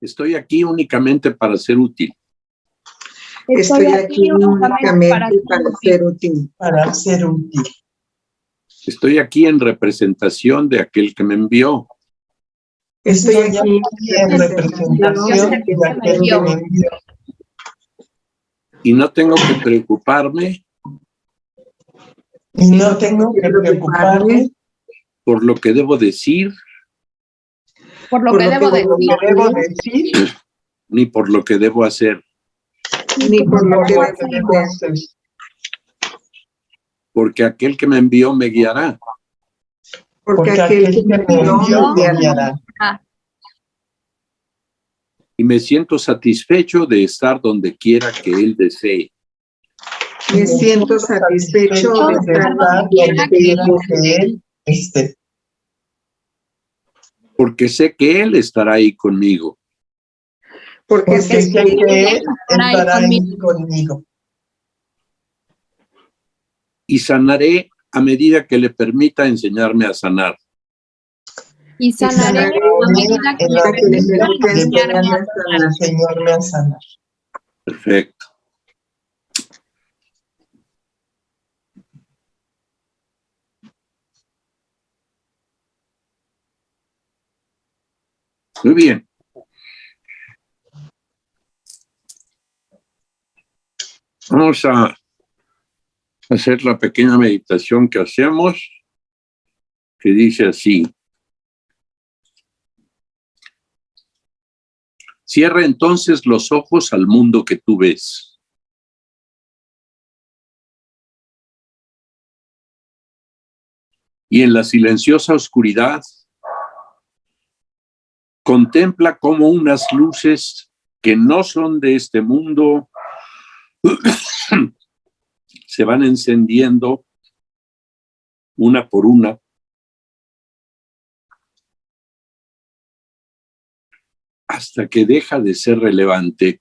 Estoy aquí únicamente para ser útil. Estoy aquí únicamente para ser útil. Para ser útil. Estoy aquí en representación de aquel que me envió. Estoy aquí en representación de aquel que me envió. Y no tengo que preocuparme Y no tengo que preocuparme por lo que debo decir, Por lo que debo decir, ni por lo que debo hacer, ni por lo que debo hacer. porque aquel que me envió me guiará. Porque aquel que me envió me guiará. Y me siento satisfecho de estar donde quiera que él desee. Me siento satisfecho de estar donde quiera que él esté. Porque sé que él estará ahí conmigo. Porque sé que él estará ahí conmigo. Y sanaré a medida que le permita enseñarme a sanar. Y sanaré a medida que le permita enseñarme a sanar. Perfecto. Muy bien. Vamos a hacer la pequeña meditación que hacemos, que dice así. Cierra entonces los ojos al mundo que tú ves. Y en la silenciosa oscuridad, contempla cómo unas luces que no son de este mundo se van encendiendo una por una, hasta que deja de ser relevante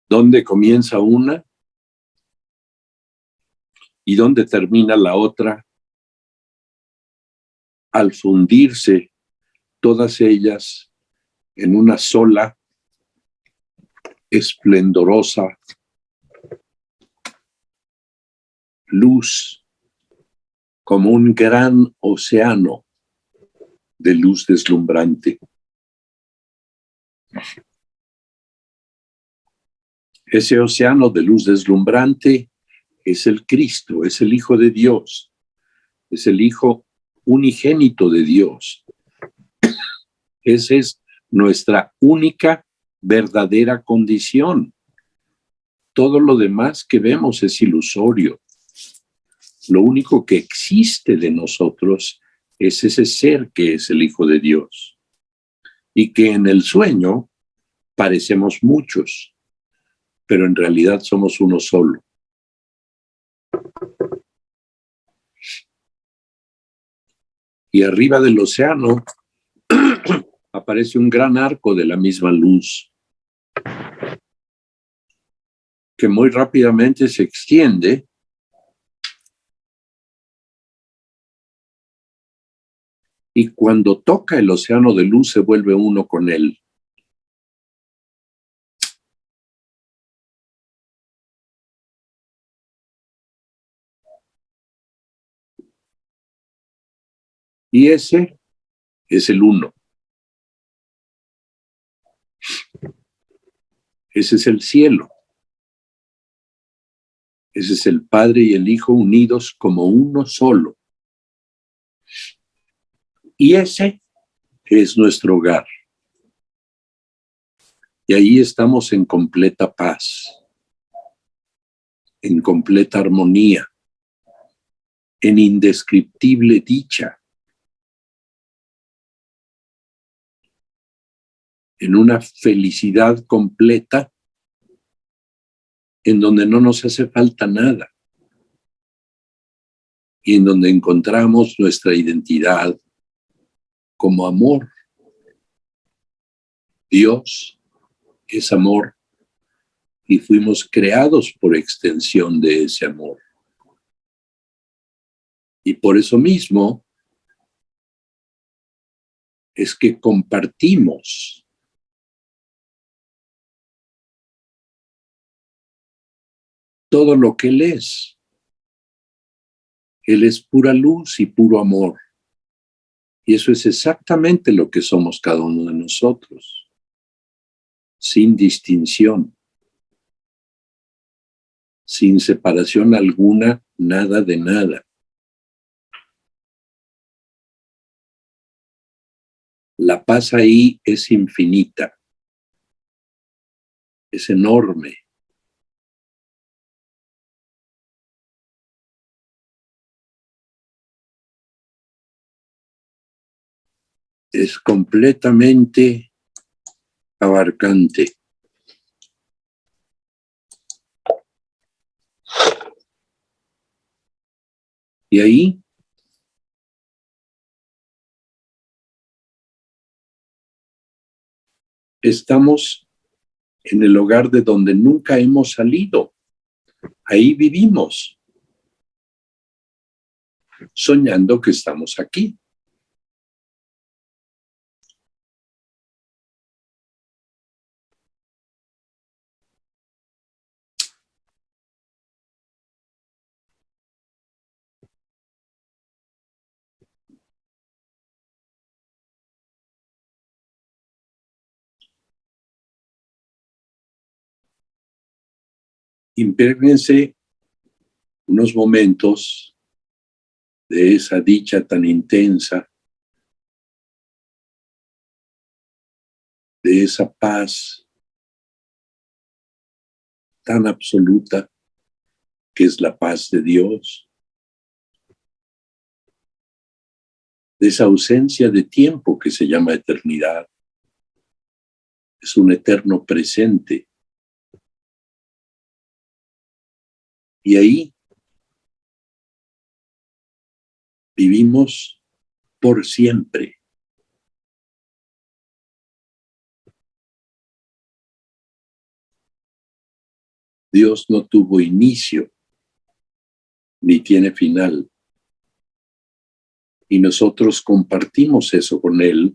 dónde comienza una y dónde termina la otra, al fundirse todas ellas en una sola esplendorosa luz, como un gran océano de luz deslumbrante. Ese océano de luz deslumbrante es el Cristo, es el Hijo de Dios, es el Hijo unigénito de Dios. Esa es nuestra única verdadera condición. Todo lo demás que vemos es ilusorio. Lo único que existe de nosotros es ese ser que es el Hijo de Dios. Y que en el sueño parecemos muchos, pero en realidad somos uno solo. Y arriba del océano aparece un gran arco de la misma luz, que muy rápidamente se extiende y cuando toca el océano de luz se vuelve uno con él. Y ese es el uno. Ese es el cielo. Ese es el Padre y el Hijo unidos como uno solo. Y ese es nuestro hogar. Y ahí estamos en completa paz, en completa armonía, en indescriptible dicha, en una felicidad completa en donde no nos hace falta nada y en donde encontramos nuestra identidad como amor. Dios es amor y fuimos creados por extensión de ese amor. Y por eso mismo, es que compartimos todo lo que Él es. Él es pura luz y puro amor. Y eso es exactamente lo que somos cada uno de nosotros, sin distinción, sin separación alguna, nada de nada. La paz ahí es infinita, es enorme. Es completamente abarcante. Y ahí estamos en el hogar de donde nunca hemos salido. Ahí vivimos, soñando que estamos aquí. Imprégnense unos momentos de esa dicha tan intensa, de esa paz tan absoluta que es la paz de Dios, de esa ausencia de tiempo que se llama eternidad. Es un eterno presente. Y ahí vivimos por siempre. Dios no tuvo inicio, ni tiene final. Y nosotros compartimos eso con Él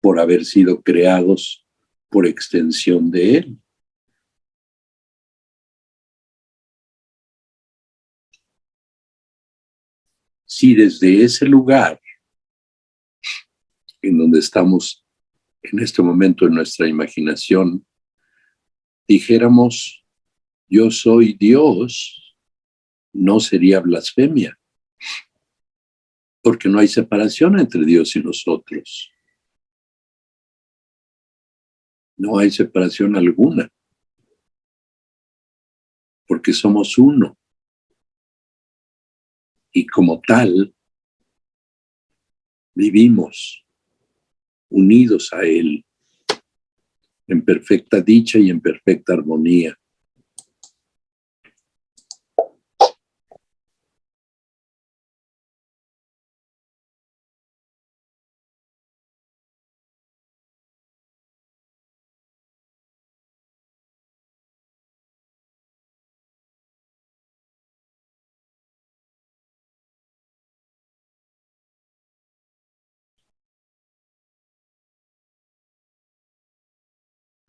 por haber sido creados por extensión de Él. Si desde ese lugar en donde estamos en este momento en nuestra imaginación, dijéramos, yo soy Dios, no sería blasfemia, porque no hay separación entre Dios y nosotros. No hay separación alguna, porque somos uno. Y como tal, vivimos unidos a Él, en perfecta dicha y en perfecta armonía.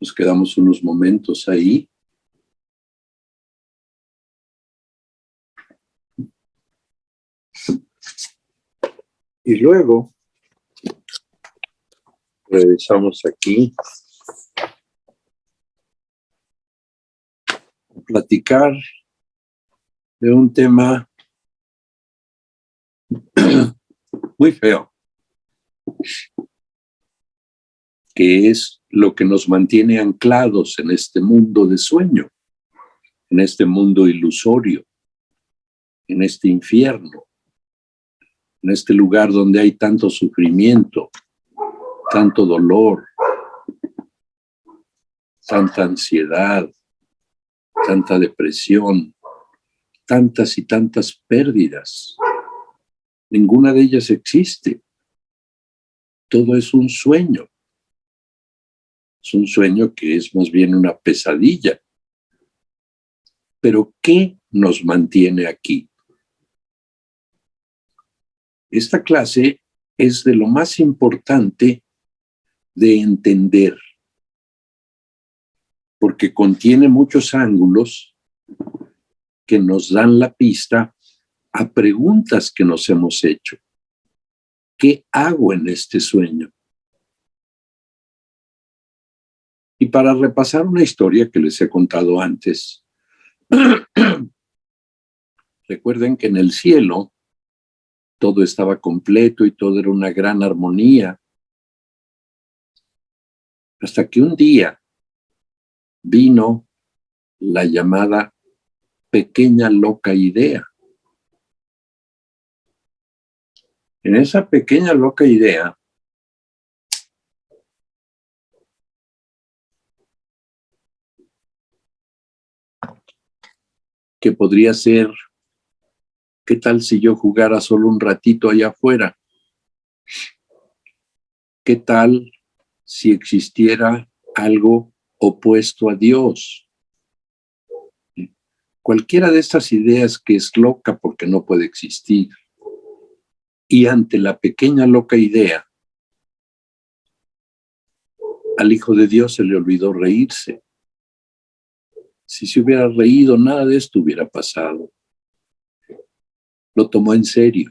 Nos quedamos unos momentos ahí. Y luego regresamos aquí a platicar de un tema muy feo, que es lo que nos mantiene anclados en este mundo de sueño, en este mundo ilusorio, en este infierno, en este lugar donde hay tanto sufrimiento, tanto dolor, tanta ansiedad, tanta depresión, tantas y tantas pérdidas. Ninguna de ellas existe. Todo es un sueño. Es un sueño que es más bien una pesadilla. Pero ¿qué nos mantiene aquí? Esta clase es de lo más importante de entender, porque contiene muchos ángulos que nos dan la pista a preguntas que nos hemos hecho. ¿Qué hago en este sueño? Y para repasar una historia que les he contado antes, recuerden que en el cielo todo estaba completo y todo era una gran armonía, hasta que un día vino la llamada pequeña loca idea. En esa pequeña loca idea, que podría ser, ¿qué tal si yo jugara solo un ratito allá afuera? ¿Qué tal si existiera algo opuesto a Dios? Cualquiera de estas ideas que es loca porque no puede existir. Y ante la pequeña loca idea, al Hijo de Dios se le olvidó reírse. Si se hubiera reído, nada de esto hubiera pasado. Lo tomó en serio.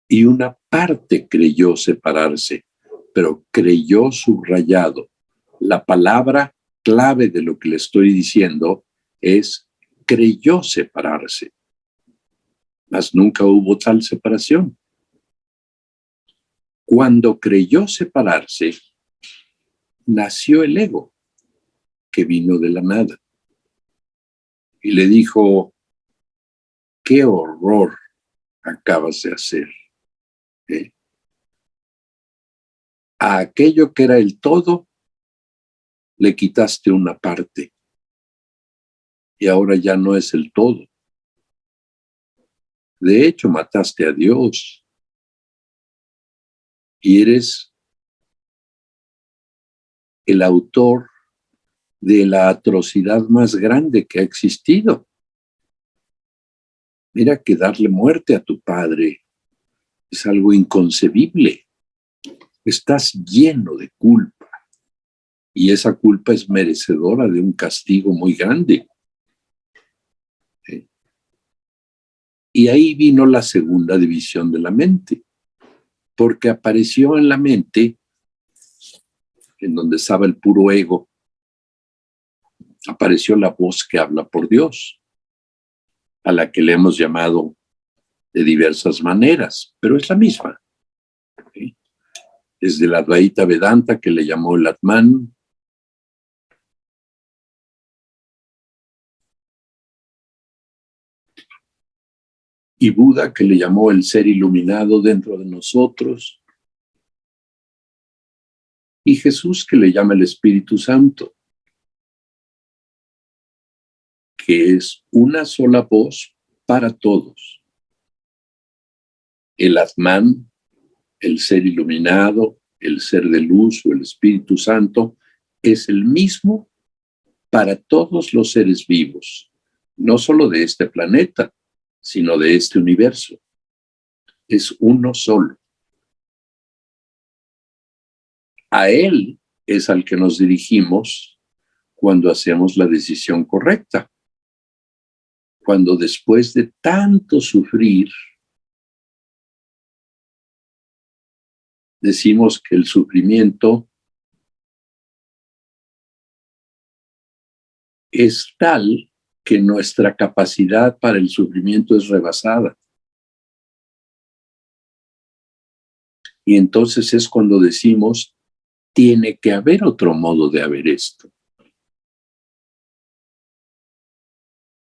Y una parte creyó separarse, pero creyó subrayado. La palabra clave de lo que le estoy diciendo es creyó separarse. Mas nunca hubo tal separación. Cuando creyó separarse, nació el ego, que vino de la nada. Y le dijo, qué horror acabas de hacer. A aquello que era el todo, le quitaste una parte. Y ahora ya no es el todo. De hecho, mataste a Dios. Y eres el autor de la atrocidad más grande que ha existido. Mira que darle muerte a tu padre es algo inconcebible. Estás lleno de culpa. Y esa culpa es merecedora de un castigo muy grande. ¿Sí? Y ahí vino la segunda división de la mente. Porque apareció en la mente, en donde estaba el puro ego, apareció la voz que habla por Dios, a la que le hemos llamado de diversas maneras, pero es la misma. ¿Sí? Desde la Advaita Vedanta, que le llamó el Atman, y Buda, que le llamó el ser iluminado dentro de nosotros, y Jesús, que le llama el Espíritu Santo, que es una sola voz para todos. El Atman, el ser iluminado, el ser de luz o el Espíritu Santo, es el mismo para todos los seres vivos, no solo de este planeta, sino de este universo. Es uno solo. A Él es al que nos dirigimos cuando hacemos la decisión correcta. Cuando después de tanto sufrir, decimos que el sufrimiento es tal que nuestra capacidad para el sufrimiento es rebasada. Y entonces es cuando decimos, tiene que haber otro modo de haber esto.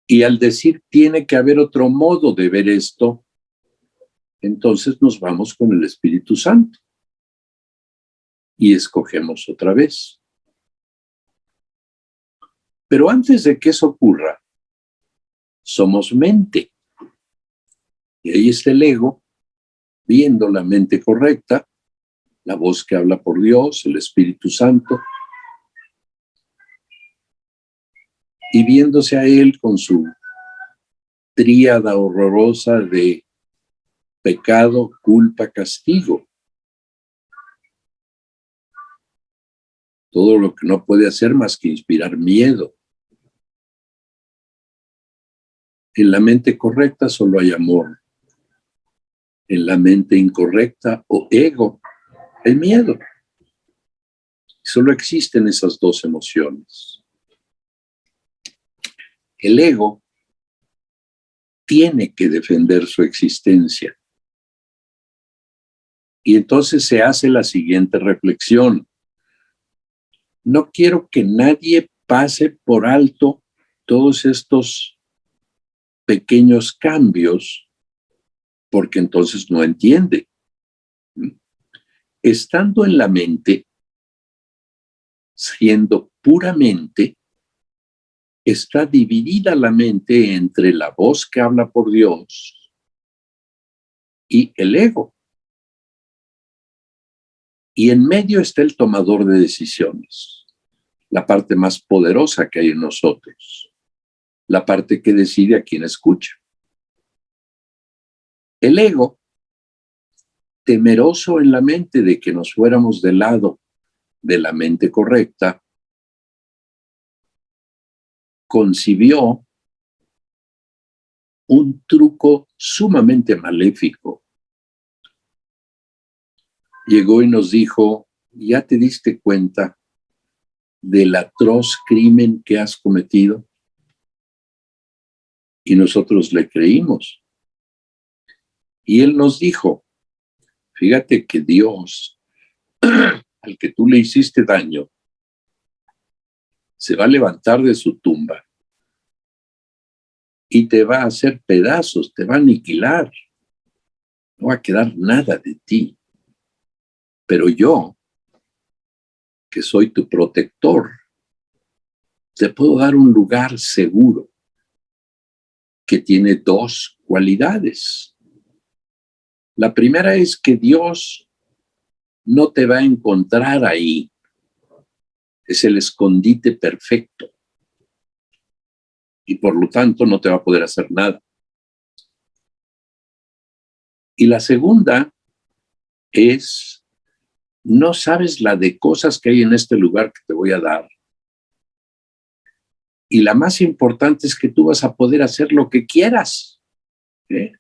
Y al decir tiene que haber otro modo de ver esto, entonces nos vamos con el Espíritu Santo y escogemos otra vez. Pero antes de que eso ocurra, somos mente. Y ahí está el ego, viendo la mente correcta, la voz que habla por Dios, el Espíritu Santo, y viéndose a él con su tríada horrorosa de pecado, culpa, castigo. Todo lo que no puede hacer más que inspirar miedo. En la mente correcta solo hay amor. En la mente incorrecta o ego, hay miedo. Solo existen esas dos emociones. El ego tiene que defender su existencia. Y entonces se hace la siguiente reflexión. No quiero que nadie pase por alto todos estos pequeños cambios, porque entonces no entiende. Estando en la mente, siendo puramente, está dividida la mente entre la voz que habla por Dios y el ego. Y en medio está el tomador de decisiones, la parte más poderosa que hay en nosotros, la parte que decide a quién escucha. El ego, temeroso en la mente de que nos fuéramos del lado de la mente correcta, concibió un truco sumamente maléfico. Llegó y nos dijo, ¿ya te diste cuenta del atroz crimen que has cometido? Y nosotros le creímos. Y él nos dijo, fíjate que Dios, al que tú le hiciste daño, se va a levantar de su tumba y te va a hacer pedazos, te va a aniquilar. No va a quedar nada de ti. Pero yo, que soy tu protector, te puedo dar un lugar seguro que tiene dos cualidades. La primera es que Dios no te va a encontrar ahí. Es el escondite perfecto. Y por lo tanto no te va a poder hacer nada. Y la segunda es, no sabes la de cosas que hay en este lugar que te voy a dar. Y la más importante es que tú vas a poder hacer lo que quieras. ¿Eh?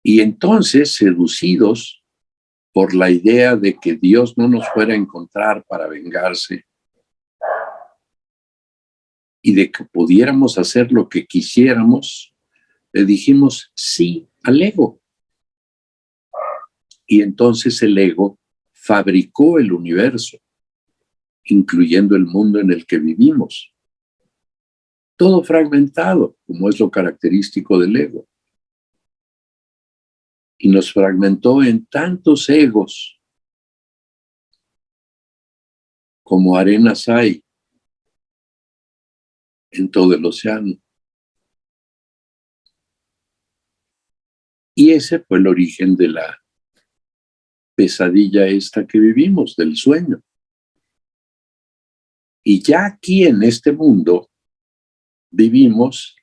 Y entonces, seducidos por la idea de que Dios no nos fuera a encontrar para vengarse y de que pudiéramos hacer lo que quisiéramos, le dijimos sí al ego. Y entonces el ego fabricó el universo, incluyendo el mundo en el que vivimos. Todo fragmentado, como es lo característico del ego. Y nos fragmentó en tantos egos como arenas hay en todo el océano. Y ese fue el origen de la pesadilla esta que vivimos, del sueño. Y ya aquí en este mundo vivimos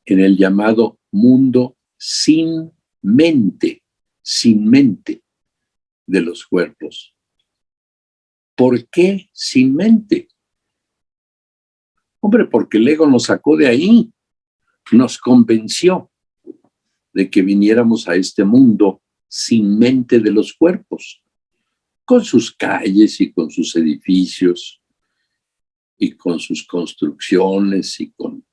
en el llamado mundo sin mente de los cuerpos. ¿Por qué sin mente? Hombre, porque el ego nos sacó de ahí, nos convenció de que viniéramos a este mundo sin mente de los cuerpos, con sus calles y con sus edificios y con sus construcciones y con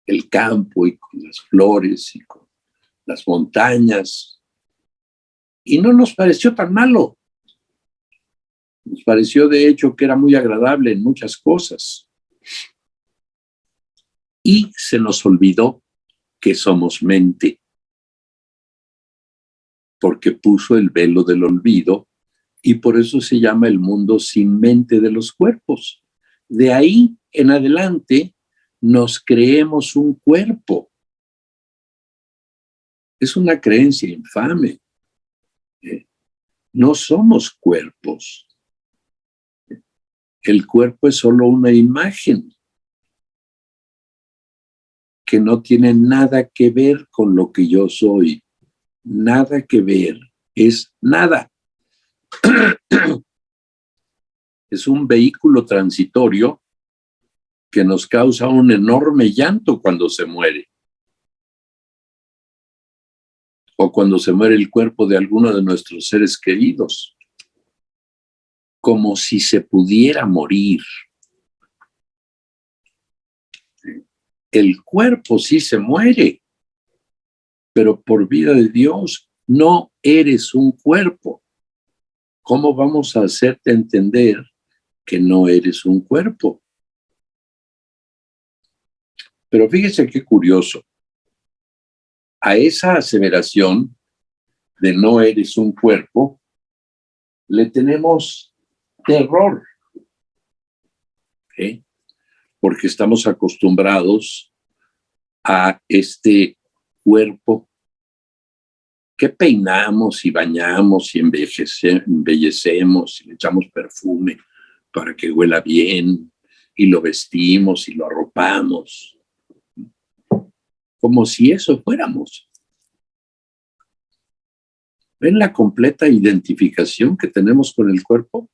el campo y con las flores y con las montañas. Y no nos pareció tan malo. Nos pareció de hecho que era muy agradable en muchas cosas. Y se nos olvidó que somos mente, porque puso el velo del olvido y por eso se llama el mundo sin mente de los cuerpos. De ahí en adelante nos creemos un cuerpo. Es una creencia infame. No somos cuerpos. El cuerpo es solo una imagen que no tiene nada que ver con lo que yo soy. Nada que ver, es nada. Es un vehículo transitorio que nos causa un enorme llanto cuando se muere. O cuando se muere el cuerpo de alguno de nuestros seres queridos. Como si se pudiera morir. El cuerpo sí se muere, pero por vida de Dios no eres un cuerpo. ¿Cómo vamos a hacerte entender que no eres un cuerpo? Pero fíjese qué curioso. A esa aseveración de no eres un cuerpo, le tenemos terror. ¿Okay? Porque estamos acostumbrados a este cuerpo que peinamos y bañamos y embellecemos y le echamos perfume para que huela bien y lo vestimos y lo arropamos. Como si eso fuéramos. ¿Ven la completa identificación que tenemos con el cuerpo?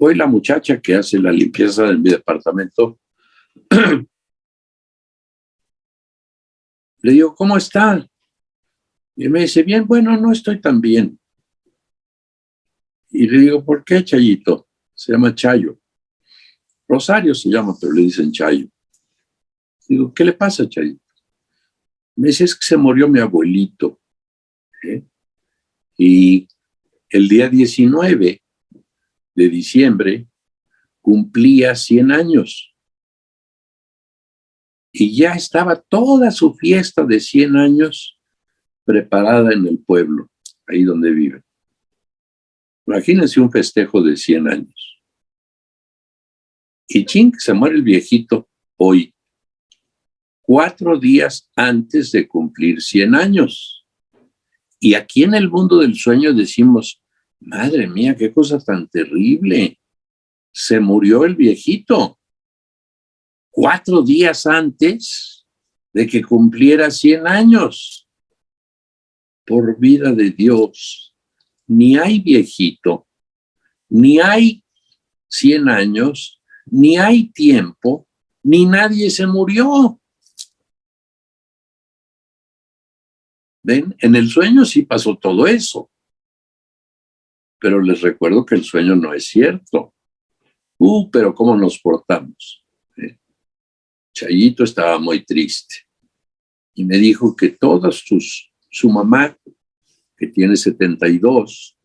Hoy la muchacha que hace la limpieza de mi departamento, le digo, ¿cómo está? Y me dice, bien, bueno, no estoy tan bien. Y le digo, ¿por qué, Chayito? Se llama Chayo. Rosario se llama, pero le dicen Chayo. Digo, ¿qué le pasa, Chayito? Me dice, es que se murió mi abuelito. Y el día 19 de diciembre cumplía 100 años. Y ya estaba toda su fiesta de 100 años preparada en el pueblo, ahí donde vive. Imagínense un festejo de 100 años. Y ching, se muere el viejito hoy, 4 días antes de cumplir 100 años. Y aquí en el mundo del sueño decimos, madre mía, qué cosa tan terrible. Se murió el viejito 4 días antes de que cumpliera 100 años. Por vida de Dios, ni hay viejito, ni hay 100 años, ni hay tiempo, ni nadie se murió. ¿Ven? En el sueño sí pasó todo eso. Pero les recuerdo que el sueño no es cierto. Pero ¿cómo nos portamos? Chayito estaba muy triste. Y me dijo que su mamá, que tiene 72,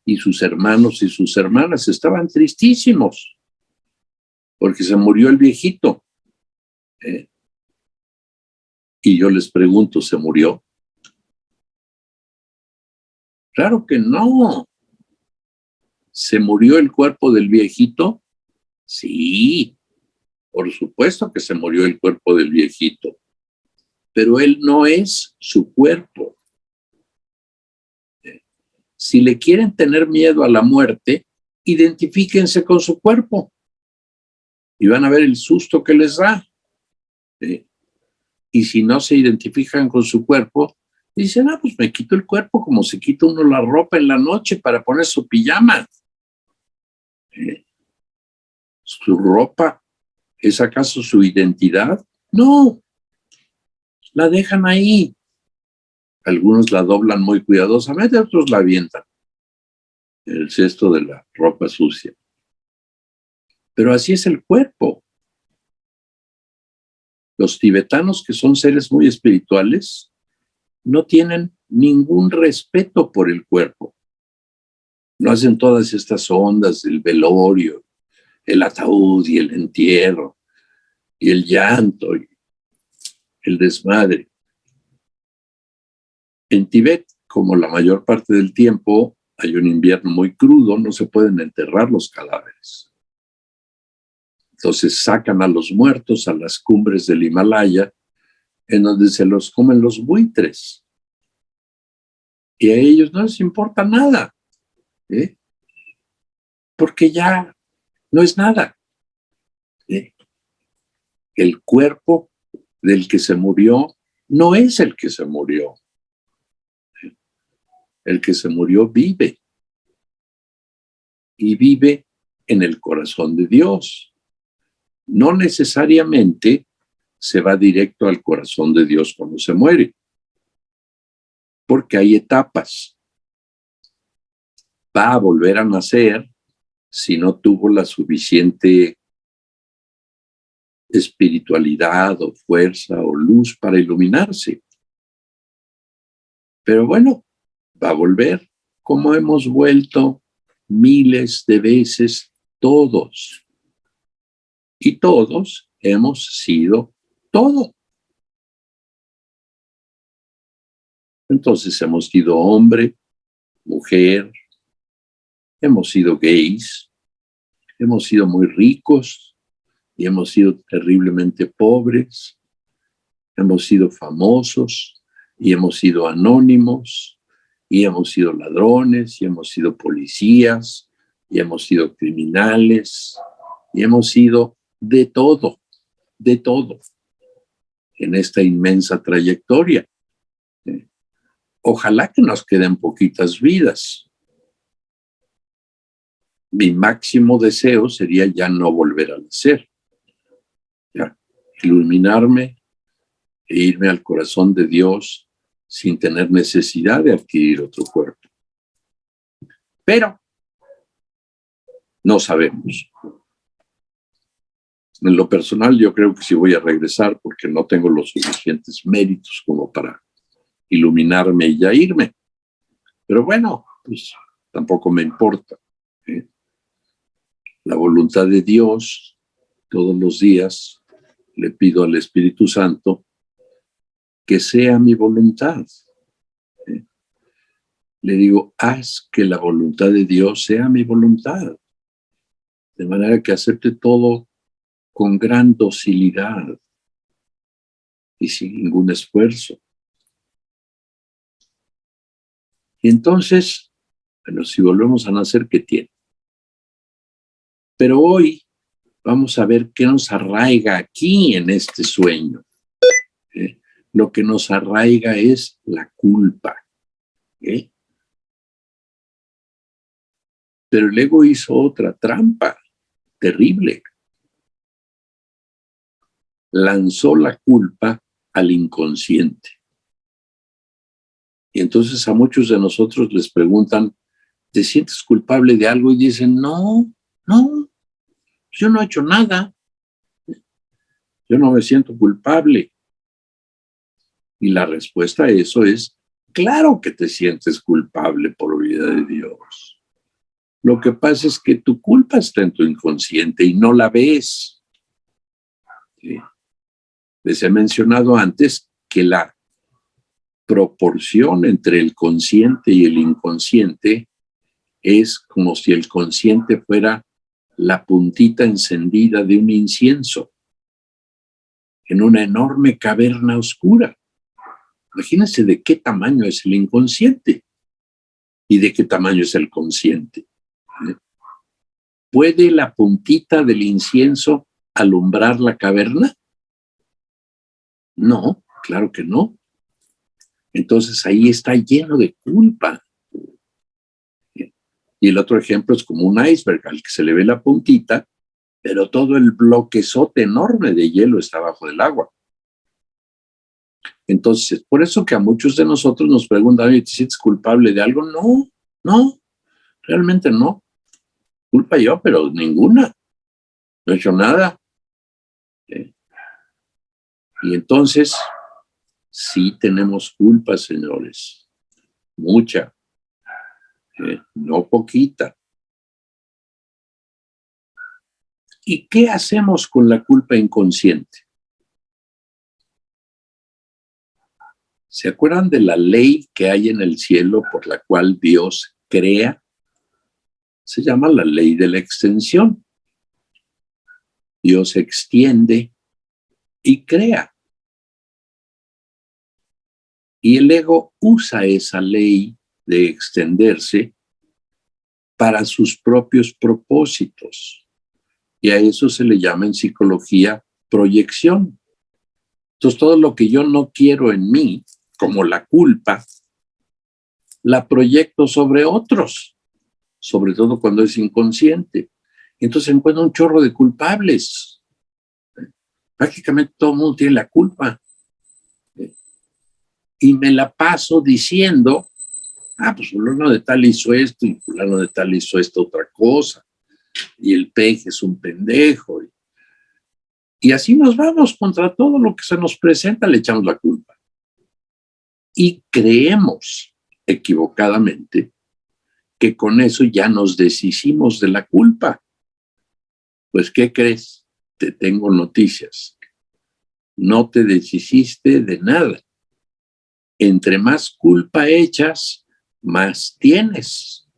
y sus hermanos y sus hermanas estaban tristísimos. Porque se murió el viejito. Y yo les pregunto, ¿se murió? Claro que no. ¿Se murió el cuerpo del viejito? Sí, por supuesto que se murió el cuerpo del viejito. Pero él no es su cuerpo. Si le quieren tener miedo a la muerte, identifíquense con su cuerpo. Y van a ver el susto que les da. Y si no se identifican con su cuerpo, dicen, pues me quito el cuerpo como se quita uno la ropa en la noche para poner su pijama. ¿Su ropa es acaso su identidad? No, la dejan ahí. Algunos la doblan muy cuidadosamente, otros la avientan en el cesto de la ropa sucia. Pero así es el cuerpo. Los tibetanos, que son seres muy espirituales, no tienen ningún respeto por el cuerpo. No hacen todas estas ondas del velorio, el ataúd y el entierro, y el llanto, y el desmadre. En Tibet, como la mayor parte del tiempo, hay un invierno muy crudo, no se pueden enterrar los cadáveres. Entonces sacan a los muertos a las cumbres del Himalaya, en donde se los comen los buitres. Y a ellos no les importa nada, porque ya no es nada. El cuerpo del que se murió no es el que se murió. El que se murió vive. Y vive en el corazón de Dios. No necesariamente se va directo al corazón de Dios cuando se muere, porque hay etapas. Va a volver a nacer si no tuvo la suficiente espiritualidad o fuerza o luz para iluminarse. Pero bueno, va a volver como hemos vuelto miles de veces todos. Y todos hemos sido todo. Entonces hemos sido hombre, mujer, hemos sido gays, hemos sido muy ricos y hemos sido terriblemente pobres, hemos sido famosos y hemos sido anónimos y hemos sido ladrones y hemos sido policías y hemos sido criminales y hemos sido de todo en esta inmensa trayectoria. Ojalá que nos queden poquitas vidas. Mi máximo deseo sería ya no volver a nacer, ya iluminarme e irme al corazón de Dios sin tener necesidad de adquirir otro cuerpo. Pero no sabemos. En lo personal, yo creo que sí voy a regresar porque no tengo los suficientes méritos como para iluminarme y ya irme. Pero bueno, pues tampoco me importa. La voluntad de Dios, todos los días le pido al Espíritu Santo que sea mi voluntad. Le digo, haz que la voluntad de Dios sea mi voluntad. De manera que acepte todo con gran docilidad y sin ningún esfuerzo. Y entonces, bueno, si volvemos a nacer, ¿qué tiene? Pero hoy vamos a ver qué nos arraiga aquí en este sueño. Lo que nos arraiga es la culpa. Pero el ego hizo otra trampa terrible. Lanzó la culpa al inconsciente. Y entonces a muchos de nosotros les preguntan, ¿te sientes culpable de algo? Y dicen, no, yo no he hecho nada. Yo no me siento culpable. Y la respuesta a eso es, claro que te sientes culpable por vida de Dios. Lo que pasa es que tu culpa está en tu inconsciente y no la ves. ¿Sí? Les he mencionado antes que la proporción entre el consciente y el inconsciente es como si el consciente fuera la puntita encendida de un incienso en una enorme caverna oscura. Imagínense de qué tamaño es el inconsciente y de qué tamaño es el consciente. ¿Puede la puntita del incienso alumbrar la caverna? No, claro que no. Entonces ahí está lleno de culpa. Y el otro ejemplo es como un iceberg al que se le ve la puntita, pero todo el bloquezote enorme de hielo está bajo del agua. Entonces, por eso que a muchos de nosotros nos preguntan, ¿te sientes culpable de algo? No, realmente no. Culpa yo, pero ninguna. No he hecho nada. Y entonces, sí tenemos culpa, señores. Mucha. No poquita. ¿Y qué hacemos con la culpa inconsciente? ¿Se acuerdan de la ley que hay en el cielo por la cual Dios crea? Se llama la ley de la extensión. Dios extiende y crea. Y el ego usa esa ley de extenderse para sus propios propósitos. Y a eso se le llama en psicología proyección. Entonces, todo lo que yo no quiero en mí, como la culpa, la proyecto sobre otros, sobre todo cuando es inconsciente. Entonces encuentro un chorro de culpables. Prácticamente todo el mundo tiene la culpa. Y me la paso diciendo, pues fulano de tal hizo esto y fulano de tal hizo esto otra cosa. Y el peje es un pendejo. Y así nos vamos contra todo lo que se nos presenta, le echamos la culpa. Y creemos equivocadamente que con eso ya nos deshicimos de la culpa. Pues, ¿qué crees? Te tengo noticias. No te deshiciste de nada. Entre más culpa echas, más tienes.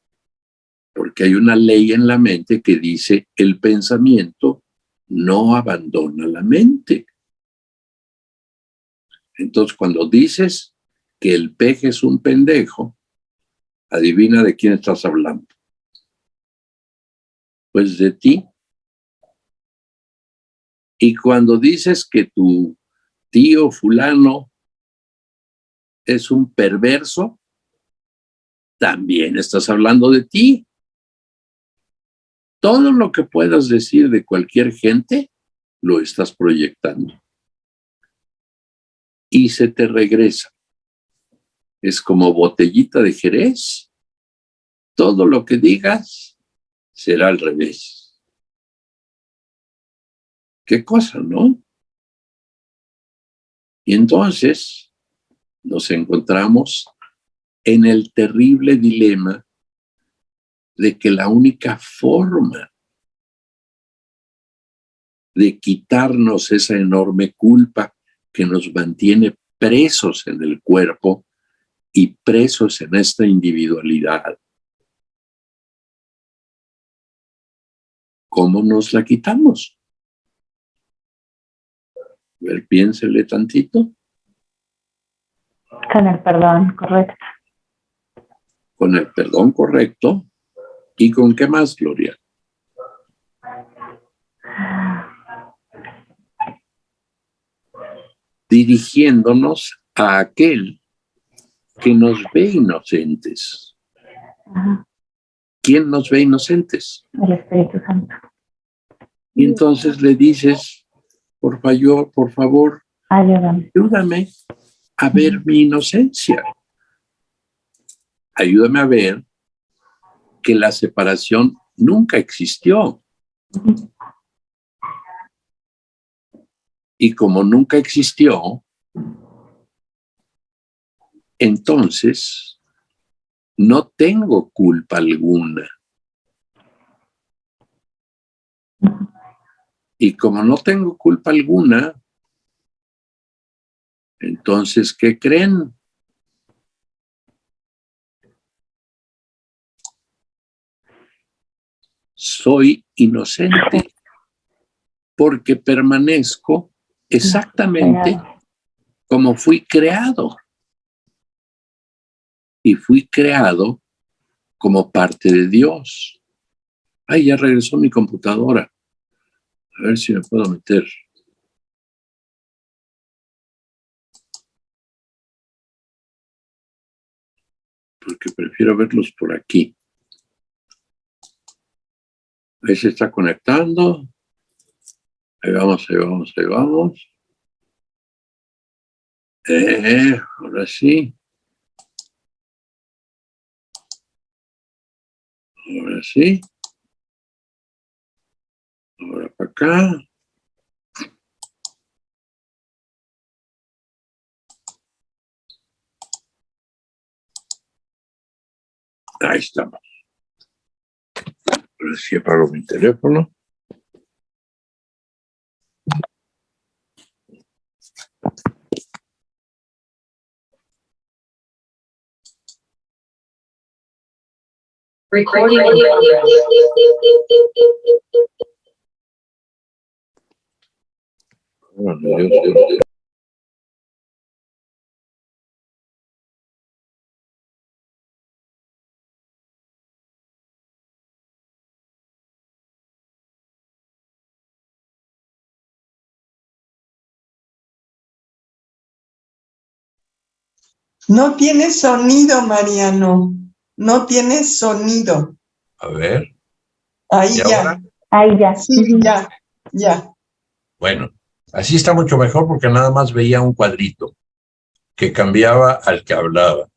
Porque hay una ley en la mente que dice el pensamiento no abandona la mente. Entonces, cuando dices que el peje es un pendejo, adivina de quién estás hablando. Pues de ti. Y cuando dices que tu tío fulano es un perverso, también estás hablando de ti. Todo lo que puedas decir de cualquier gente, lo estás proyectando. Y se te regresa. Es como botellita de Jerez. Todo lo que digas será al revés. Qué cosa, ¿no? Y entonces nos encontramos en el terrible dilema de que la única forma de quitarnos esa enorme culpa que nos mantiene presos en el cuerpo y presos en esta individualidad, ¿cómo nos la quitamos? A ver, piénsele tantito. Con el perdón, correcto. Con el perdón correcto. ¿Y con qué más, Gloria? Dirigiéndonos a aquel que nos ve inocentes. Ajá. ¿Quién nos ve inocentes? El Espíritu Santo. Y entonces le dices, por favor, Ayúdame. ayúdame a ver mi inocencia. Ayúdame a ver que la separación nunca existió. Y como nunca existió, entonces no tengo culpa alguna. Y como no tengo culpa alguna, entonces, ¿qué creen? Soy inocente porque permanezco exactamente como fui creado. Y fui creado como parte de Dios. Ay, ya regresó mi computadora. A ver si me puedo meter. Porque prefiero verlos por aquí. Ahí se está conectando. Ahí vamos, ahí vamos, ahí vamos. Ahora sí. Ahora sí. Ahora para acá. Ahí estamos. Ahora sí apago mi teléfono. Recording in progress. Oh, Dios. No tiene sonido, Mariano. No tiene sonido. A ver. Ahí ¿Y ya. ahora? Ahí ya. Sí, ya. Bueno, así está mucho mejor porque nada más veía un cuadrito que cambiaba al que hablaba.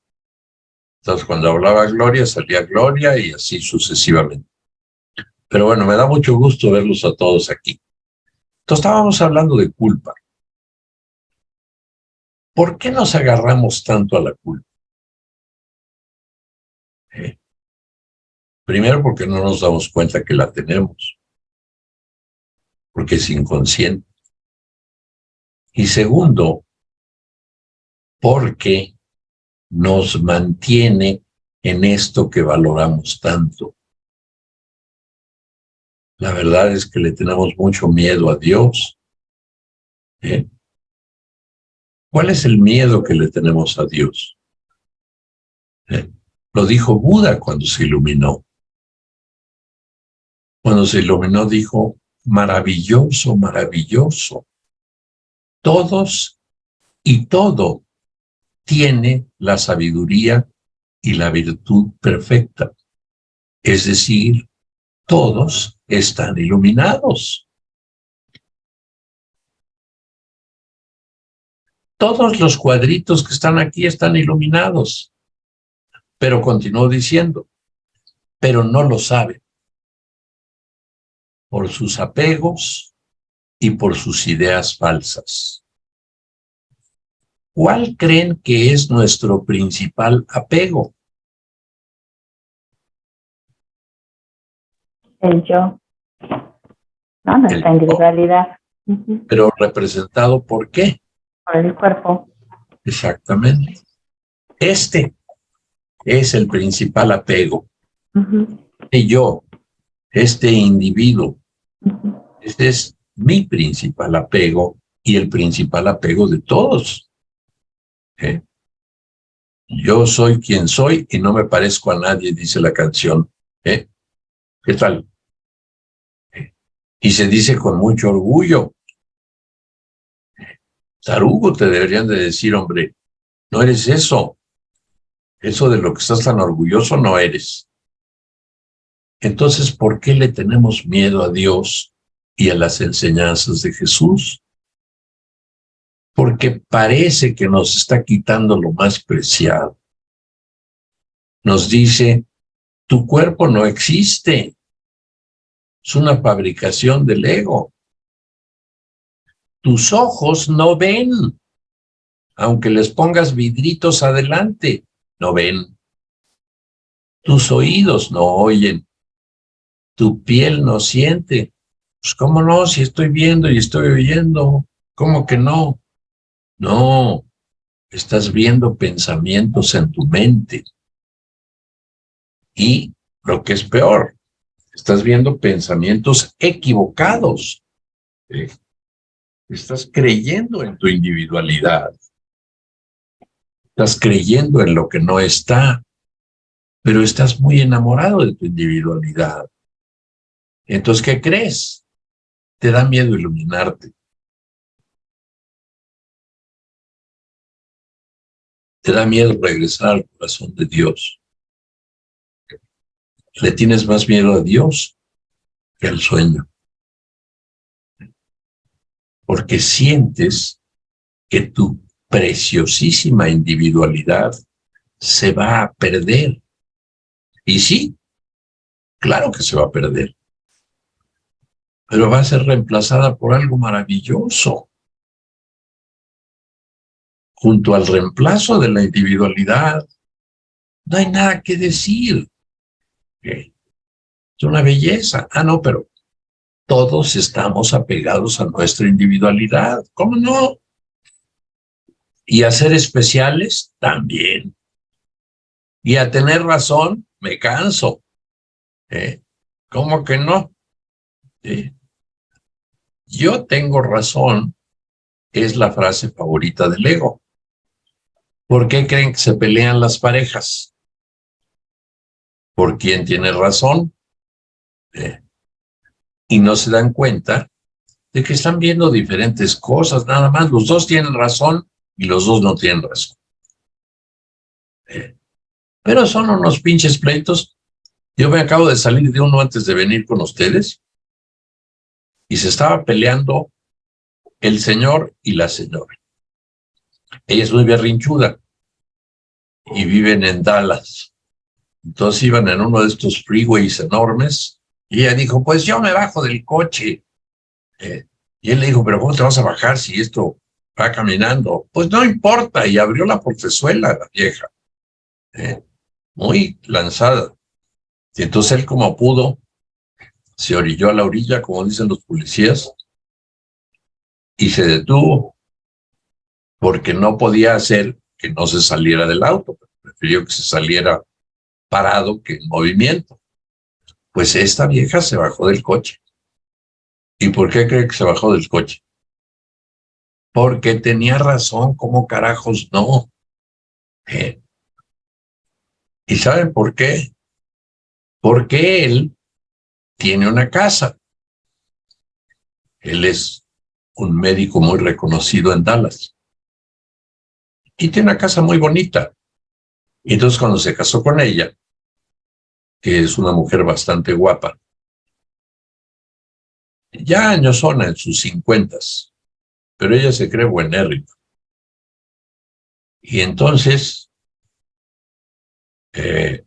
Entonces, cuando hablaba Gloria, salía Gloria y así sucesivamente. Pero bueno, me da mucho gusto verlos a todos aquí. Entonces, estábamos hablando de culpa. ¿Por qué nos agarramos tanto a la culpa? Primero, porque no nos damos cuenta que la tenemos, porque es inconsciente. Y segundo, porque nos mantiene en esto que valoramos tanto. La verdad es que le tenemos mucho miedo a Dios. ¿Cuál es el miedo que le tenemos a Dios? Lo dijo Buda cuando se iluminó. Cuando se iluminó dijo, maravilloso, maravilloso. Todos y todo tiene la sabiduría y la virtud perfecta. Es decir, todos están iluminados. Todos los cuadritos que están aquí están iluminados. Pero continuó diciendo, pero no lo saben. Por sus apegos y por sus ideas falsas. ¿Cuál creen que es nuestro principal apego? El yo. ¿No? Nuestra individualidad. Pero representado ¿por qué? Por el cuerpo. Exactamente. Este es el principal apego. Y yo, este individuo, este es mi principal apego y el principal apego de todos. Yo soy quien soy y no me parezco a nadie, dice la canción. ¿Qué tal? Y se dice con mucho orgullo. Tarugo, te deberían de decir, hombre, no eres eso. Eso de lo que estás tan orgulloso no eres. Entonces, ¿por qué le tenemos miedo a Dios y a las enseñanzas de Jesús? Porque parece que nos está quitando lo más preciado. Nos dice, tu cuerpo no existe. Es una fabricación del ego. Tus ojos no ven. Aunque les pongas vidritos adelante, no ven. Tus oídos no oyen. Tu piel no siente. Pues, ¿cómo no? Si estoy viendo y estoy oyendo. ¿Cómo que no? No, estás viendo pensamientos en tu mente. Y lo que es peor, estás viendo pensamientos equivocados. Estás creyendo en tu individualidad. Estás creyendo en lo que no está, pero estás muy enamorado de tu individualidad. Entonces, ¿qué crees? Te da miedo iluminarte. Te da miedo regresar al corazón de Dios. Le tienes más miedo a Dios que al sueño. Porque sientes que tu preciosísima individualidad se va a perder. Y sí, claro que se va a perder. Pero va a ser reemplazada por algo maravilloso. Junto al reemplazo de la individualidad, no hay nada que decir. Es una belleza. Ah, no, pero todos estamos apegados a nuestra individualidad. ¿Cómo no? Y a ser especiales, también. Y a tener razón, me canso. ¿Cómo que no? Yo tengo razón, es la frase favorita del ego. ¿Por qué creen que se pelean las parejas? ¿Por quién tiene razón? Y no se dan cuenta de que están viendo diferentes cosas, nada más. Los dos tienen razón y los dos no tienen razón. Pero son unos pinches pleitos. Yo me acabo de salir de uno antes de venir con ustedes y se estaba peleando el señor y la señora. Ella es muy berrinchuda y viven en Dallas. Entonces iban en uno de estos freeways enormes y ella dijo, pues yo me bajo del coche. Y él le dijo, pero ¿cómo te vas a bajar si esto va caminando? Pues no importa. Y abrió la portezuela, la vieja. Muy lanzada. Y entonces él, como pudo, se orilló a la orilla, como dicen los policías, y se detuvo, porque no podía hacer que no se saliera del auto. Prefirió que se saliera parado que en movimiento. Pues esta vieja se bajó del coche. ¿Y por qué cree que se bajó del coche? Porque tenía razón, ¿cómo carajos no? ¿Y saben por qué? Porque él tiene una casa. Él es un médico muy reconocido en Dallas. Y tiene una casa muy bonita. Y entonces cuando se casó con ella, que es una mujer bastante guapa, ya añosona en sus 50s, pero ella se cree buenérrima. Y entonces, él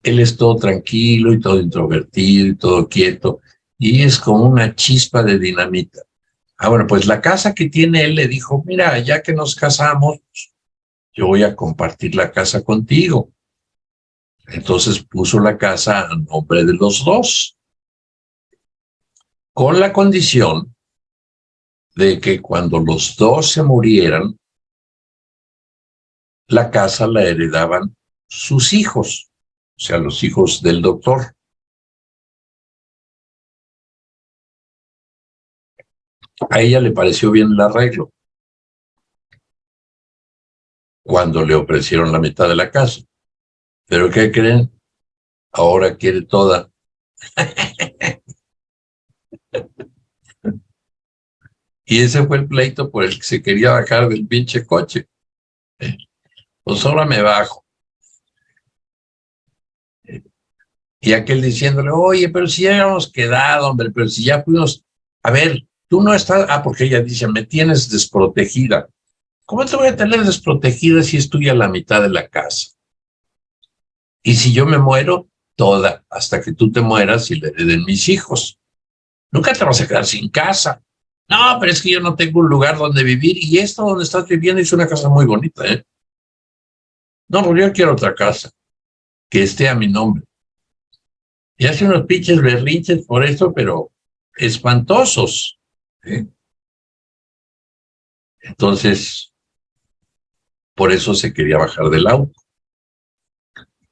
es todo tranquilo y todo introvertido y todo quieto, y es como una chispa de dinamita. Ah, bueno, pues la casa que tiene él le dijo, mira, ya que nos casamos, yo voy a compartir la casa contigo. Entonces puso la casa a nombre de los dos, con la condición de que cuando los dos se murieran, la casa la heredaban sus hijos, o sea, los hijos del doctor. A ella le pareció bien el arreglo cuando le ofrecieron la mitad de la casa. ¿Pero qué creen? Ahora quiere toda. Y ese fue el pleito por el que se quería bajar del pinche coche. Pues ahora me bajo. Y aquel diciéndole, oye, pero si ya habíamos quedado, hombre, pero si ya fuimos, a ver, tú no estás, porque ella dice, me tienes desprotegida. ¿Cómo te voy a tener desprotegida si es tuya la mitad de la casa? Y si yo me muero, toda, hasta que tú te mueras y le hereden mis hijos. Nunca te vas a quedar sin casa. No, pero es que yo no tengo un lugar donde vivir y esto donde estás viviendo es una casa muy bonita, ¿eh? No, yo quiero otra casa que esté a mi nombre. Y hace unos pinches berrinches por esto, pero espantosos, ¿eh? Entonces, por eso se quería bajar del auto.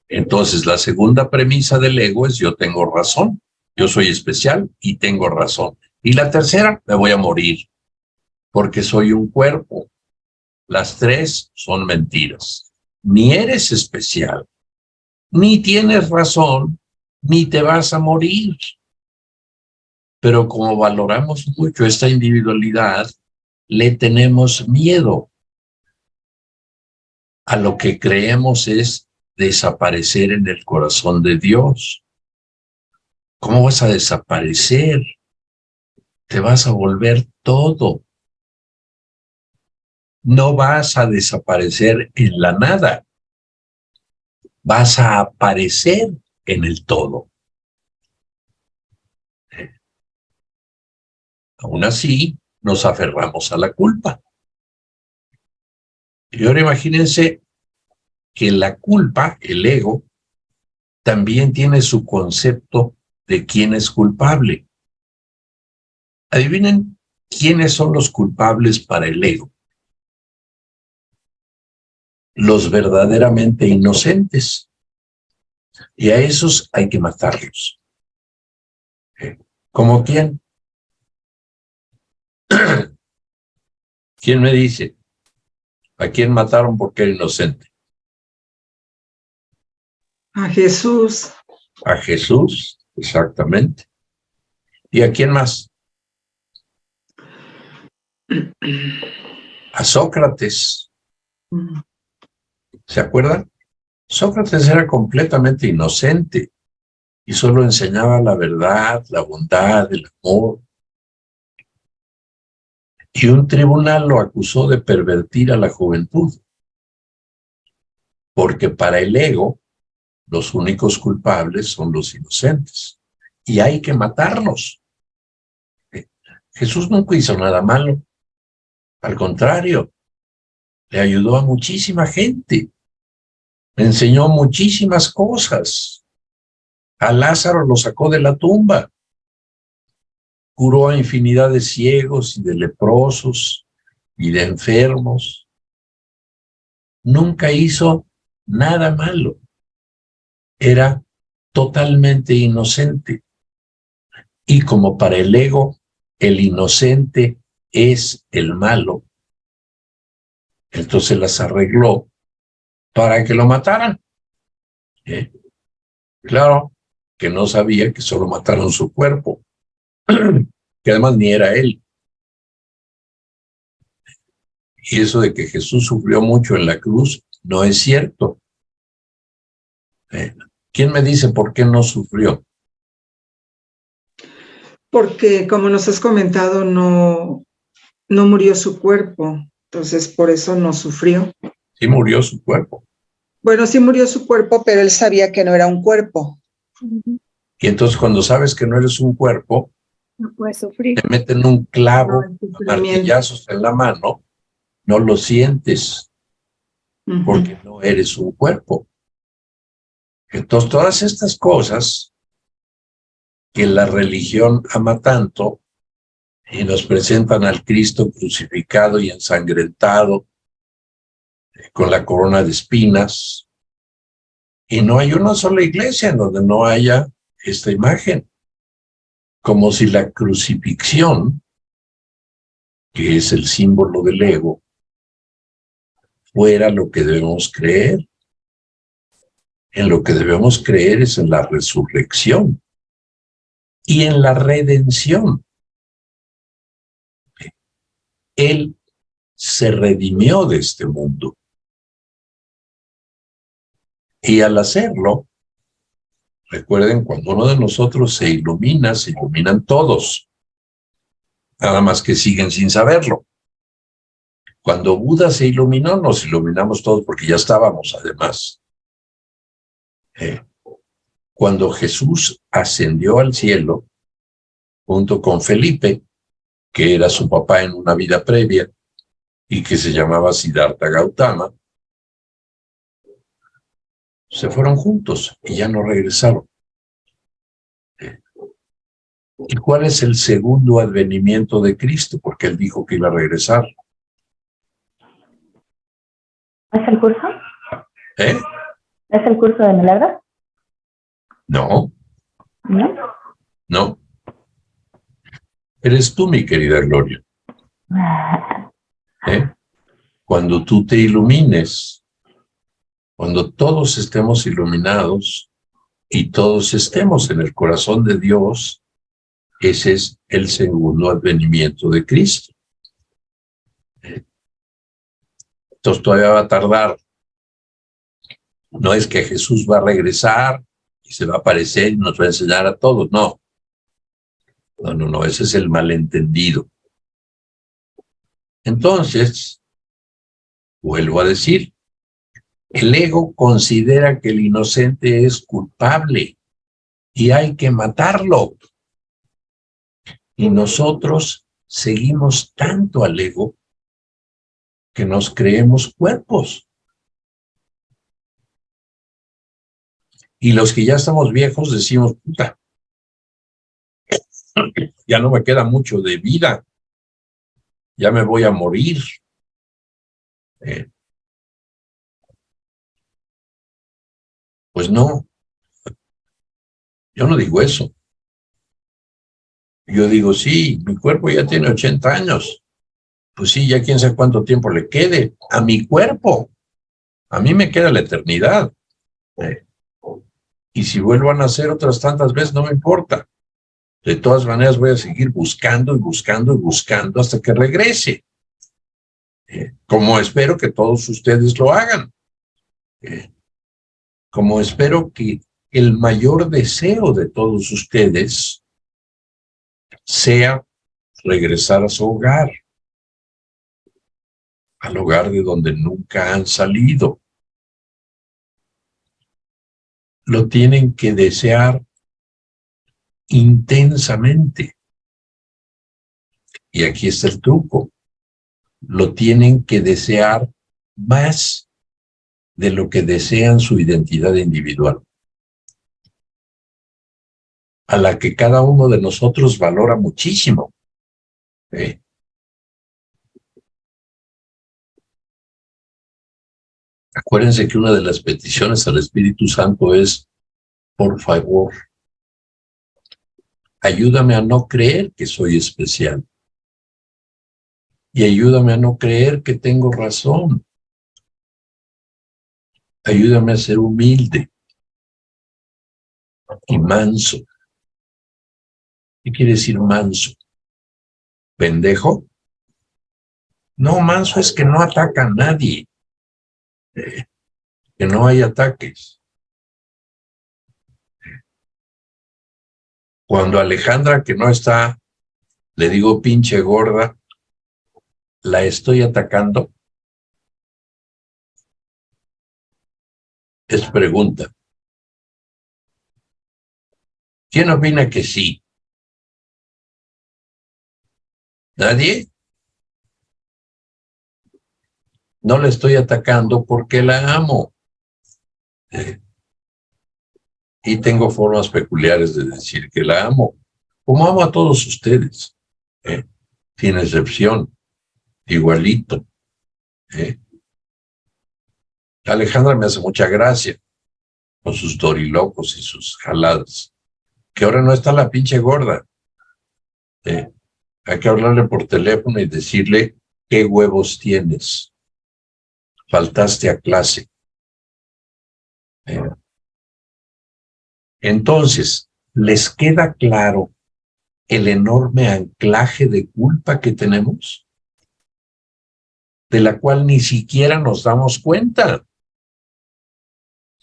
Entonces, la segunda premisa del ego es yo tengo razón, yo soy especial y tengo razón. Y la tercera, me voy a morir, porque soy un cuerpo. Las tres son mentiras. Ni eres especial, ni tienes razón, ni te vas a morir. Pero como valoramos mucho esta individualidad, le tenemos miedo. A lo que creemos es desaparecer en el corazón de Dios. ¿Cómo vas a desaparecer? Te vas a volver todo. No vas a desaparecer en la nada. Vas a aparecer en el todo. Aún así, nos aferramos a la culpa. Y ahora imagínense que la culpa, el ego, también tiene su concepto de quién es culpable. Adivinen quiénes son los culpables para el ego. Los verdaderamente inocentes. Y a esos hay que matarlos. ¿Cómo quién? ¿Quién me dice? ¿A quién mataron porque era inocente? A Jesús. A Jesús, exactamente. ¿Y a quién más? A Sócrates. ¿Se acuerdan? Sócrates era completamente inocente y solo enseñaba la verdad, la bondad, el amor. Y un tribunal lo acusó de pervertir a la juventud, porque para el ego los únicos culpables son los inocentes y hay que matarlos. Jesús nunca hizo nada malo, al contrario, le ayudó a muchísima gente, le enseñó muchísimas cosas. A Lázaro lo sacó de la tumba, curó a infinidad de ciegos y de leprosos y de enfermos. Nunca hizo nada malo. Era totalmente inocente. Y como para el ego, el inocente es el malo, entonces las arregló para que lo mataran. Claro que no sabía que solo mataron su cuerpo, que además ni era él. Y eso de que Jesús sufrió mucho en la cruz no es cierto. ¿Quién me dice por qué no sufrió? Porque, como nos has comentado, no murió su cuerpo, entonces por eso no sufrió. Sí murió su cuerpo. Bueno, sí murió su cuerpo, pero él sabía que no era un cuerpo. Y entonces cuando sabes que no eres un cuerpo, No puede sufrir. te meten un clavo, No, el sufrimiento. martillazos en la mano, no lo sientes, porque no eres un cuerpo. Entonces todas estas cosas que la religión ama tanto y nos presentan al Cristo crucificado y ensangrentado con la corona de espinas, y no hay una sola iglesia en donde no haya esta imagen, como si la crucifixión, que es el símbolo del ego, fuera lo que debemos creer. En lo que debemos creer es en la resurrección y en la redención. Él se redimió de este mundo. Y al hacerlo, recuerden, cuando uno de nosotros se ilumina, se iluminan todos. Nada más que siguen sin saberlo. Cuando Buda se iluminó, nos iluminamos todos porque ya estábamos, además. Cuando Jesús ascendió al cielo, junto con Felipe, que era su papá en una vida previa, y que se llamaba Siddhartha Gautama, se fueron juntos y ya no regresaron. ¿Y cuál es el segundo advenimiento de Cristo? Porque él dijo que iba a regresar. ¿Es el curso? ¿Eh? ¿Es el curso de milagros? No, ¿No? no. Eres tú, mi querida Gloria. Cuando tú te ilumines, cuando todos estemos iluminados y todos estemos en el corazón de Dios, ese es el segundo advenimiento de Cristo. Entonces todavía va a tardar. No es que Jesús va a regresar y se va a aparecer y nos va a enseñar a todos, no. No, ese es el malentendido. Entonces, vuelvo a decir, el ego considera que el inocente es culpable y hay que matarlo. Y nosotros seguimos tanto al ego que nos creemos cuerpos. Y los que ya estamos viejos decimos, puta, ya no me queda mucho de vida, ya me voy a morir. Pues no, yo no digo eso. Yo digo, sí, mi cuerpo ya tiene 80 años. Pues sí, ya quién sabe cuánto tiempo le quede a mi cuerpo. A mí me queda la eternidad. Y si vuelvo a nacer otras tantas veces, no me importa. De todas maneras voy a seguir buscando y buscando y buscando hasta que regrese. Como espero que todos ustedes lo hagan. Como espero que el mayor deseo de todos ustedes sea regresar a su hogar, al hogar de donde nunca han salido. Lo tienen que desear intensamente. Y aquí está el truco. Lo tienen que desear más de lo que desean su identidad individual, a la que cada uno de nosotros valora muchísimo. Acuérdense que una de las peticiones al Espíritu Santo es, por favor, ayúdame a no creer que soy especial. Y ayúdame a no creer que tengo razón. Ayúdame a ser humilde y manso. ¿Qué quiere decir manso? ¿Pendejo? No, manso es que no ataca a nadie. Que no hay ataques. Cuando Alejandra, que no está, le digo pinche gorda, la estoy atacando, es pregunta. ¿Quién opina que sí? ¿Nadie? No la estoy atacando porque la amo. Y tengo formas peculiares de decir que la amo, como amo a todos ustedes, sin excepción, igualito. Alejandra me hace mucha gracia con sus dorilocos y sus jaladas, que ahora no está la pinche gorda. Hay que hablarle por teléfono y decirle qué huevos tienes. Faltaste a clase. Entonces, ¿les queda claro el enorme anclaje de culpa que tenemos? De la cual ni siquiera nos damos cuenta.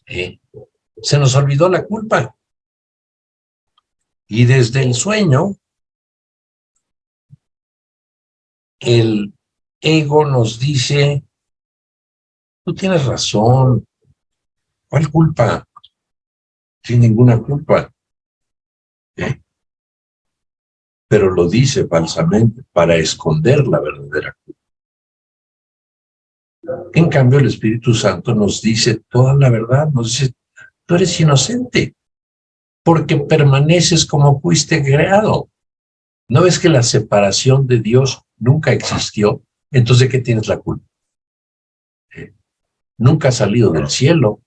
Se nos olvidó la culpa. Y desde el sueño, el ego nos dice, tú tienes razón, ¿cuál culpa? Sin ninguna culpa. Pero lo dice falsamente para esconder la verdadera culpa. En cambio, el Espíritu Santo nos dice toda la verdad, nos dice, tú eres inocente, porque permaneces como fuiste creado. ¿No ves que la separación de Dios nunca existió? Entonces, ¿de qué tienes la culpa? Nunca has salido del cielo.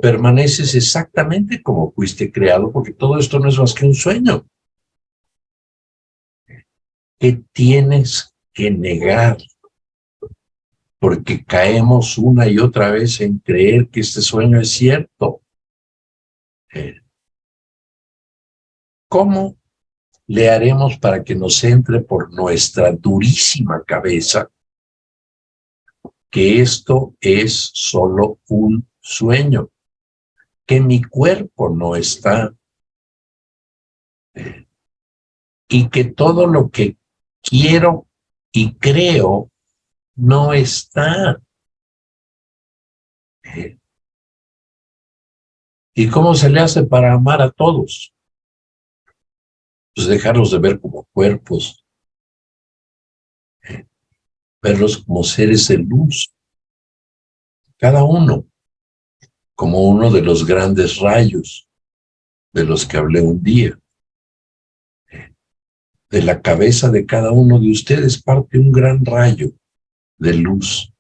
Permaneces exactamente como fuiste creado, porque todo esto no es más que un sueño. ¿Qué tienes que negar? Porque caemos una y otra vez en creer que este sueño es cierto. ¿Cómo le haremos para que nos entre por nuestra durísima cabeza que esto es solo un sueño, que mi cuerpo no está, y que todo lo que quiero y creo no está? ¿Y cómo se le hace para amar a todos? Pues dejarlos de ver como cuerpos, verlos como seres de luz, cada uno como uno de los grandes rayos de los que hablé un día. De la cabeza de cada uno de ustedes parte un gran rayo de luz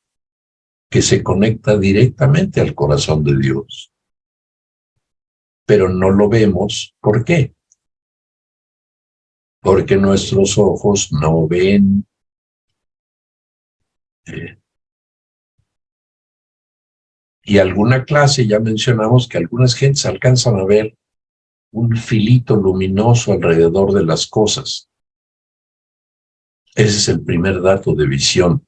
que se conecta directamente al corazón de Dios. Pero no lo vemos. ¿Por qué? Porque nuestros ojos no ven. Y alguna clase, ya mencionamos que algunas gentes alcanzan a ver un filito luminoso alrededor de las cosas. Ese es el primer dato de visión.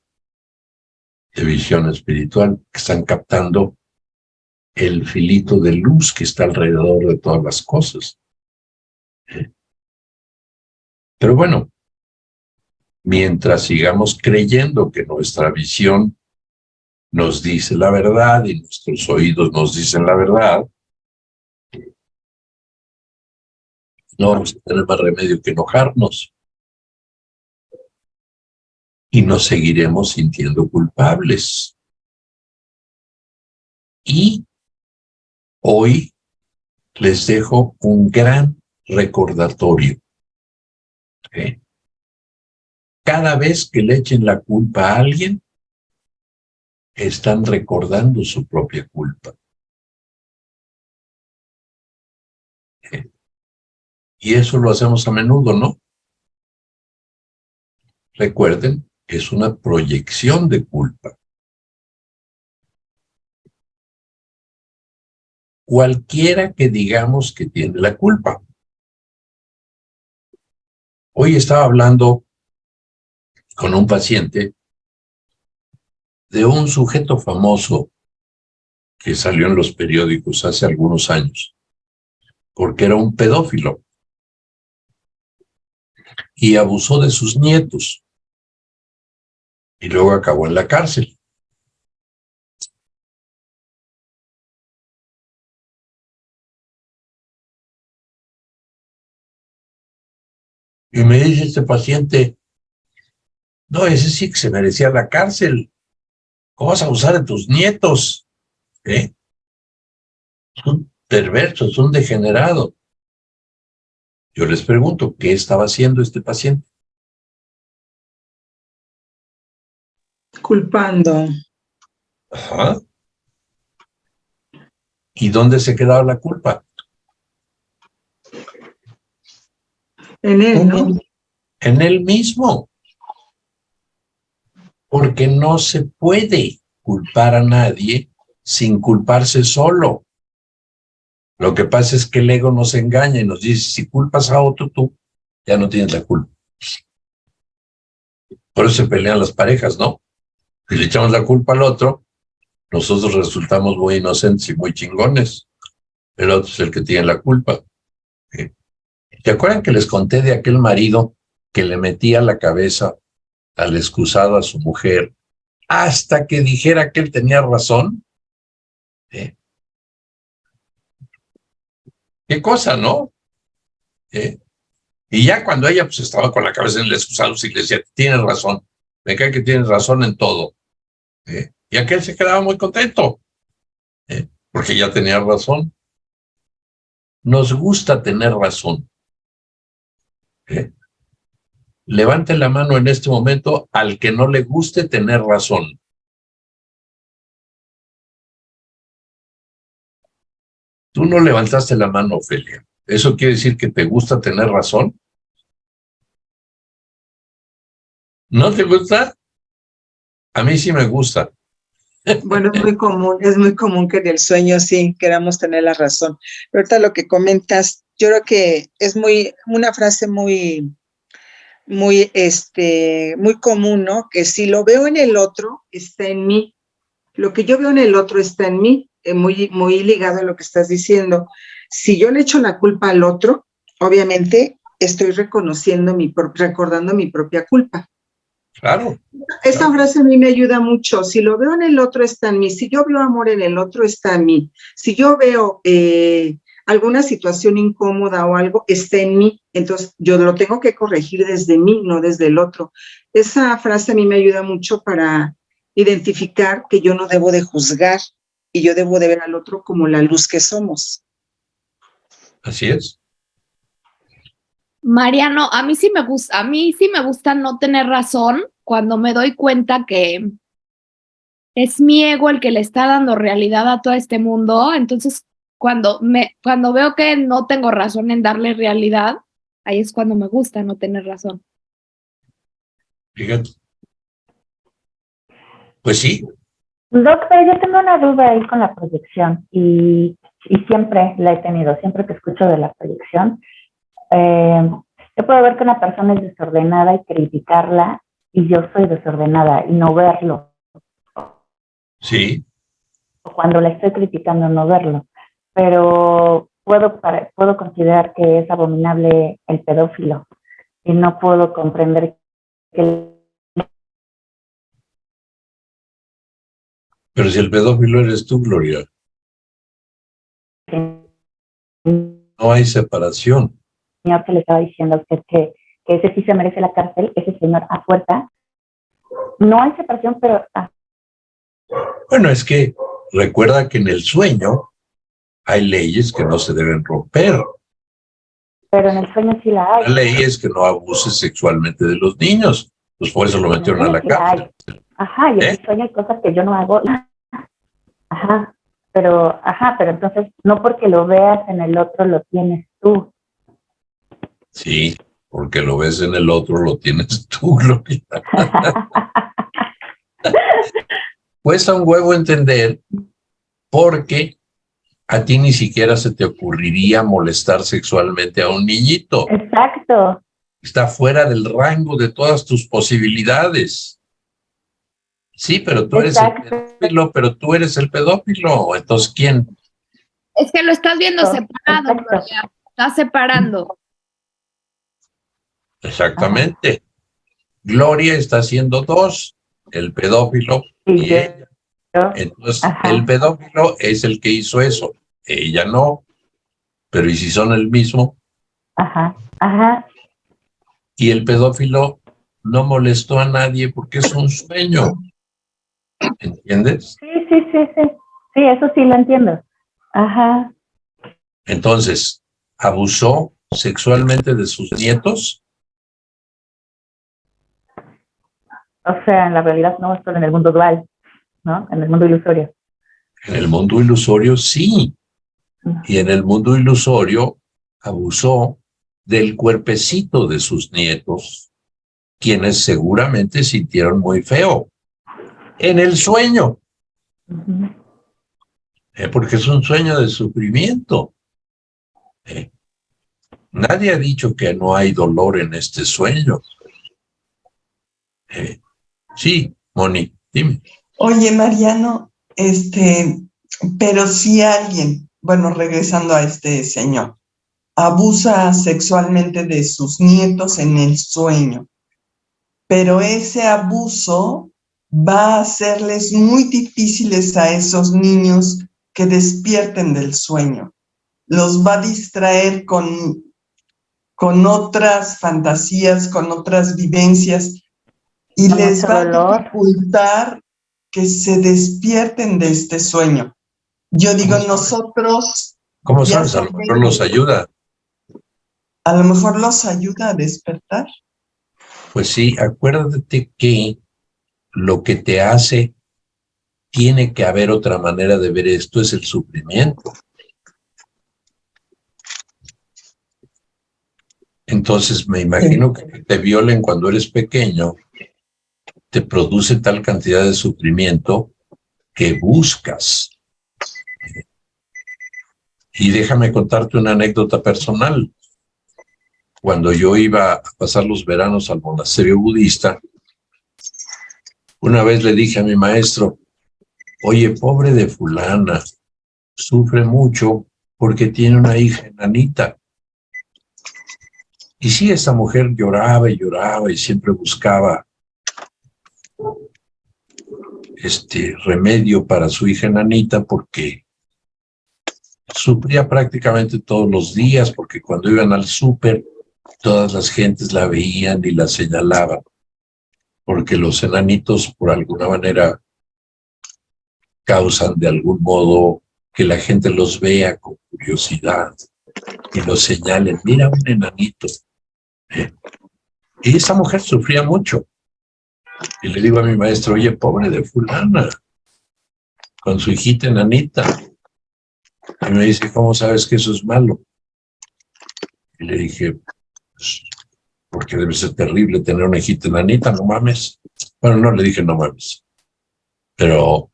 de visión espiritual que están captando el filito de luz que está alrededor de todas las cosas. Pero bueno, mientras sigamos creyendo que nuestra visión nos dice la verdad y nuestros oídos nos dicen la verdad, no vamos a tener más remedio que enojarnos. Y nos seguiremos sintiendo culpables. Y hoy les dejo un gran recordatorio. Cada vez que le echen la culpa a alguien, están recordando su propia culpa. Y eso lo hacemos a menudo, ¿no? Recuerden, es una proyección de culpa. Cualquiera que digamos que tiene la culpa. Hoy estaba hablando con un paciente de un sujeto famoso que salió en los periódicos hace algunos años, porque era un pedófilo y abusó de sus nietos y luego acabó en la cárcel. Y me dice este paciente, no, ese sí que se merecía la cárcel. ¿Cómo vas a abusar de tus nietos? Es un perverso, es un degenerado. Yo les pregunto, ¿qué estaba haciendo este paciente? Culpando. Ajá. ¿Y dónde se quedaba la culpa? En él, ¿no? En él mismo. Porque no se puede culpar a nadie sin culparse solo. Lo que pasa es que el ego nos engaña y nos dice, si culpas a otro, tú ya no tienes la culpa. Por eso se pelean las parejas, ¿no? Si le echamos la culpa al otro, nosotros resultamos muy inocentes y muy chingones. El otro es el que tiene la culpa. ¿Te acuerdan que les conté de aquel marido que le metía la cabeza al excusado a su mujer hasta que dijera que él tenía razón? ¿Qué cosa, no? Y ya cuando ella pues estaba con la cabeza en el excusado, sí le decía, tienes razón, me cae que tienes razón en todo. Y aquel se quedaba muy contento, porque ya tenía razón. Nos gusta tener razón. Levante la mano en este momento al que no le guste tener razón. Tú no levantaste la mano, Ofelia. ¿Eso quiere decir que te gusta tener razón? ¿No te gusta? A mí sí me gusta. Bueno, es muy común que en el sueño sí queramos tener la razón. Pero ahorita lo que comentas, yo creo que es una frase muy común, ¿no? Que si lo veo en el otro, está en mí. Lo que yo veo en el otro está en mí, muy ligado a lo que estás diciendo. Si yo le echo la culpa al otro, obviamente estoy recordando mi propia culpa. Claro. Esa frase a mí me ayuda mucho. Si lo veo en el otro, está en mí. Si yo veo amor en el otro, está en mí. Si yo veo alguna situación incómoda o algo, está en mí. Entonces, yo lo tengo que corregir desde mí, no desde el otro. Esa frase a mí me ayuda mucho para identificar que yo no debo de juzgar y yo debo de ver al otro como la luz que somos. Así es. Mariano, a mí sí me gusta no tener razón cuando me doy cuenta que es mi ego el que le está dando realidad a todo este mundo. Entonces, cuando veo que no tengo razón en darle realidad, ahí es cuando me gusta no tener razón. Fíjate. Pues sí. Doctor, yo tengo una duda ahí con la proyección y siempre la he tenido, siempre que escucho de la proyección. Yo puedo ver que una persona es desordenada y criticarla, y yo soy desordenada y no verlo. Sí. O cuando la estoy criticando, no verlo. Pero puedo considerar que es abominable el pedófilo y no puedo comprender que... Pero si el pedófilo eres tú, Gloria, no hay separación. Señor que le estaba diciendo a usted que ese sí se merece la cárcel, ese señor a fuerza. No hay separación, pero... Bueno, es que recuerda que en el sueño hay leyes que no se deben romper. Pero en el sueño sí la hay. La ley es que no abuses sexualmente de los niños. Pues por eso lo metieron a la cárcel. Ajá, y en el sueño hay cosas que yo no hago. Ajá, pero entonces no porque lo veas en el otro lo tienes tú. Sí, porque lo ves en el otro, lo tienes tú, Gloria. Cuesta un huevo entender porque a ti ni siquiera se te ocurriría molestar sexualmente a un niñito. Exacto. Está fuera del rango de todas tus posibilidades. Sí, pero tú eres el pedófilo, pero tú eres el pedófilo. Entonces, ¿quién? Es que lo estás viendo separado, Gloria. Estás separando. Exactamente. Gloria está haciendo dos, el pedófilo y ella. Entonces, el pedófilo es el que hizo eso. Ella no. Pero ¿y si son el mismo? Y el pedófilo no molestó a nadie porque es un sueño. ¿Entiendes? Sí, eso sí lo entiendo. Ajá. Entonces, ¿abusó sexualmente de sus nietos? O sea, en la realidad no, esto en el mundo dual, ¿no? En el mundo ilusorio. En el mundo ilusorio, sí. Y en el mundo ilusorio abusó del cuerpecito de sus nietos, quienes seguramente sintieron muy feo. En el sueño. Porque es un sueño de sufrimiento. Nadie ha dicho que no hay dolor en este sueño. Sí, Moni, dime. Oye, Mariano, pero si alguien, bueno, regresando a este señor, abusa sexualmente de sus nietos en el sueño, pero ese abuso va a hacerles muy difíciles a esos niños que despierten del sueño. Los va a distraer con otras fantasías, con otras vivencias, y les va a dificultar que se despierten de este sueño. Yo digo, nosotros... ¿Cómo sabes? A lo mejor los ayuda. A lo mejor los ayuda a despertar. Pues sí, acuérdate que lo que te hace, tiene que haber otra manera de ver esto, es el sufrimiento. Entonces me imagino que te violen cuando eres pequeño, te produce tal cantidad de sufrimiento que buscas. Y déjame contarte una anécdota personal. Cuando yo iba a pasar los veranos al monasterio budista, una vez le dije a mi maestro, oye, pobre de fulana, sufre mucho porque tiene una hija enanita. Y sí, esta mujer lloraba y siempre buscaba remedio para su hija enanita porque sufría prácticamente todos los días, porque cuando iban al súper, todas las gentes la veían y la señalaban, porque los enanitos por alguna manera causan de algún modo que la gente los vea con curiosidad y los señalen, mira un enanito. Y esa mujer sufría mucho. Y le digo a mi maestro, oye, pobre de fulana, con su hijita enanita. Y me dice, ¿cómo sabes que eso es malo? Y le dije, pues, porque debe ser terrible tener una hijita enanita, no mames. Bueno, no le dije no mames. Pero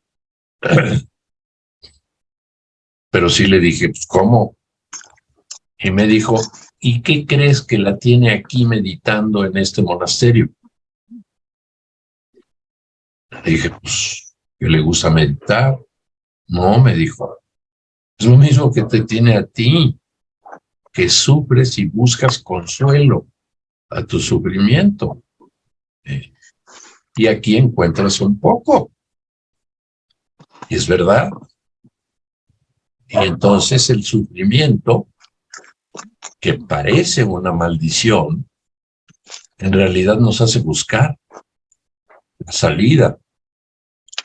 sí le dije, pues, ¿cómo? Y me dijo, ¿y qué crees que la tiene aquí meditando en este monasterio? Le dije, pues, que le gusta meditar. No, me dijo, es lo mismo que te tiene a ti, que sufres y buscas consuelo a tu sufrimiento. Y aquí encuentras un poco. Y es verdad. Y entonces el sufrimiento, que parece una maldición, en realidad nos hace buscar la salida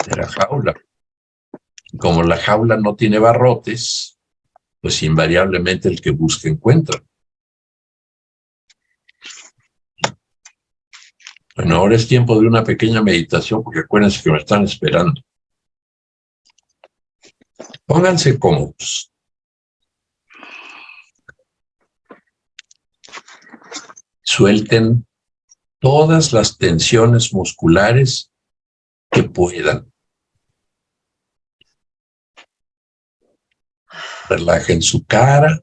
de la jaula. Como la jaula no tiene barrotes, pues invariablemente el que busca encuentra. Bueno, ahora es tiempo de una pequeña meditación, porque acuérdense que me están esperando. Pónganse cómodos. Suelten todas las tensiones musculares que puedan. Relajen su cara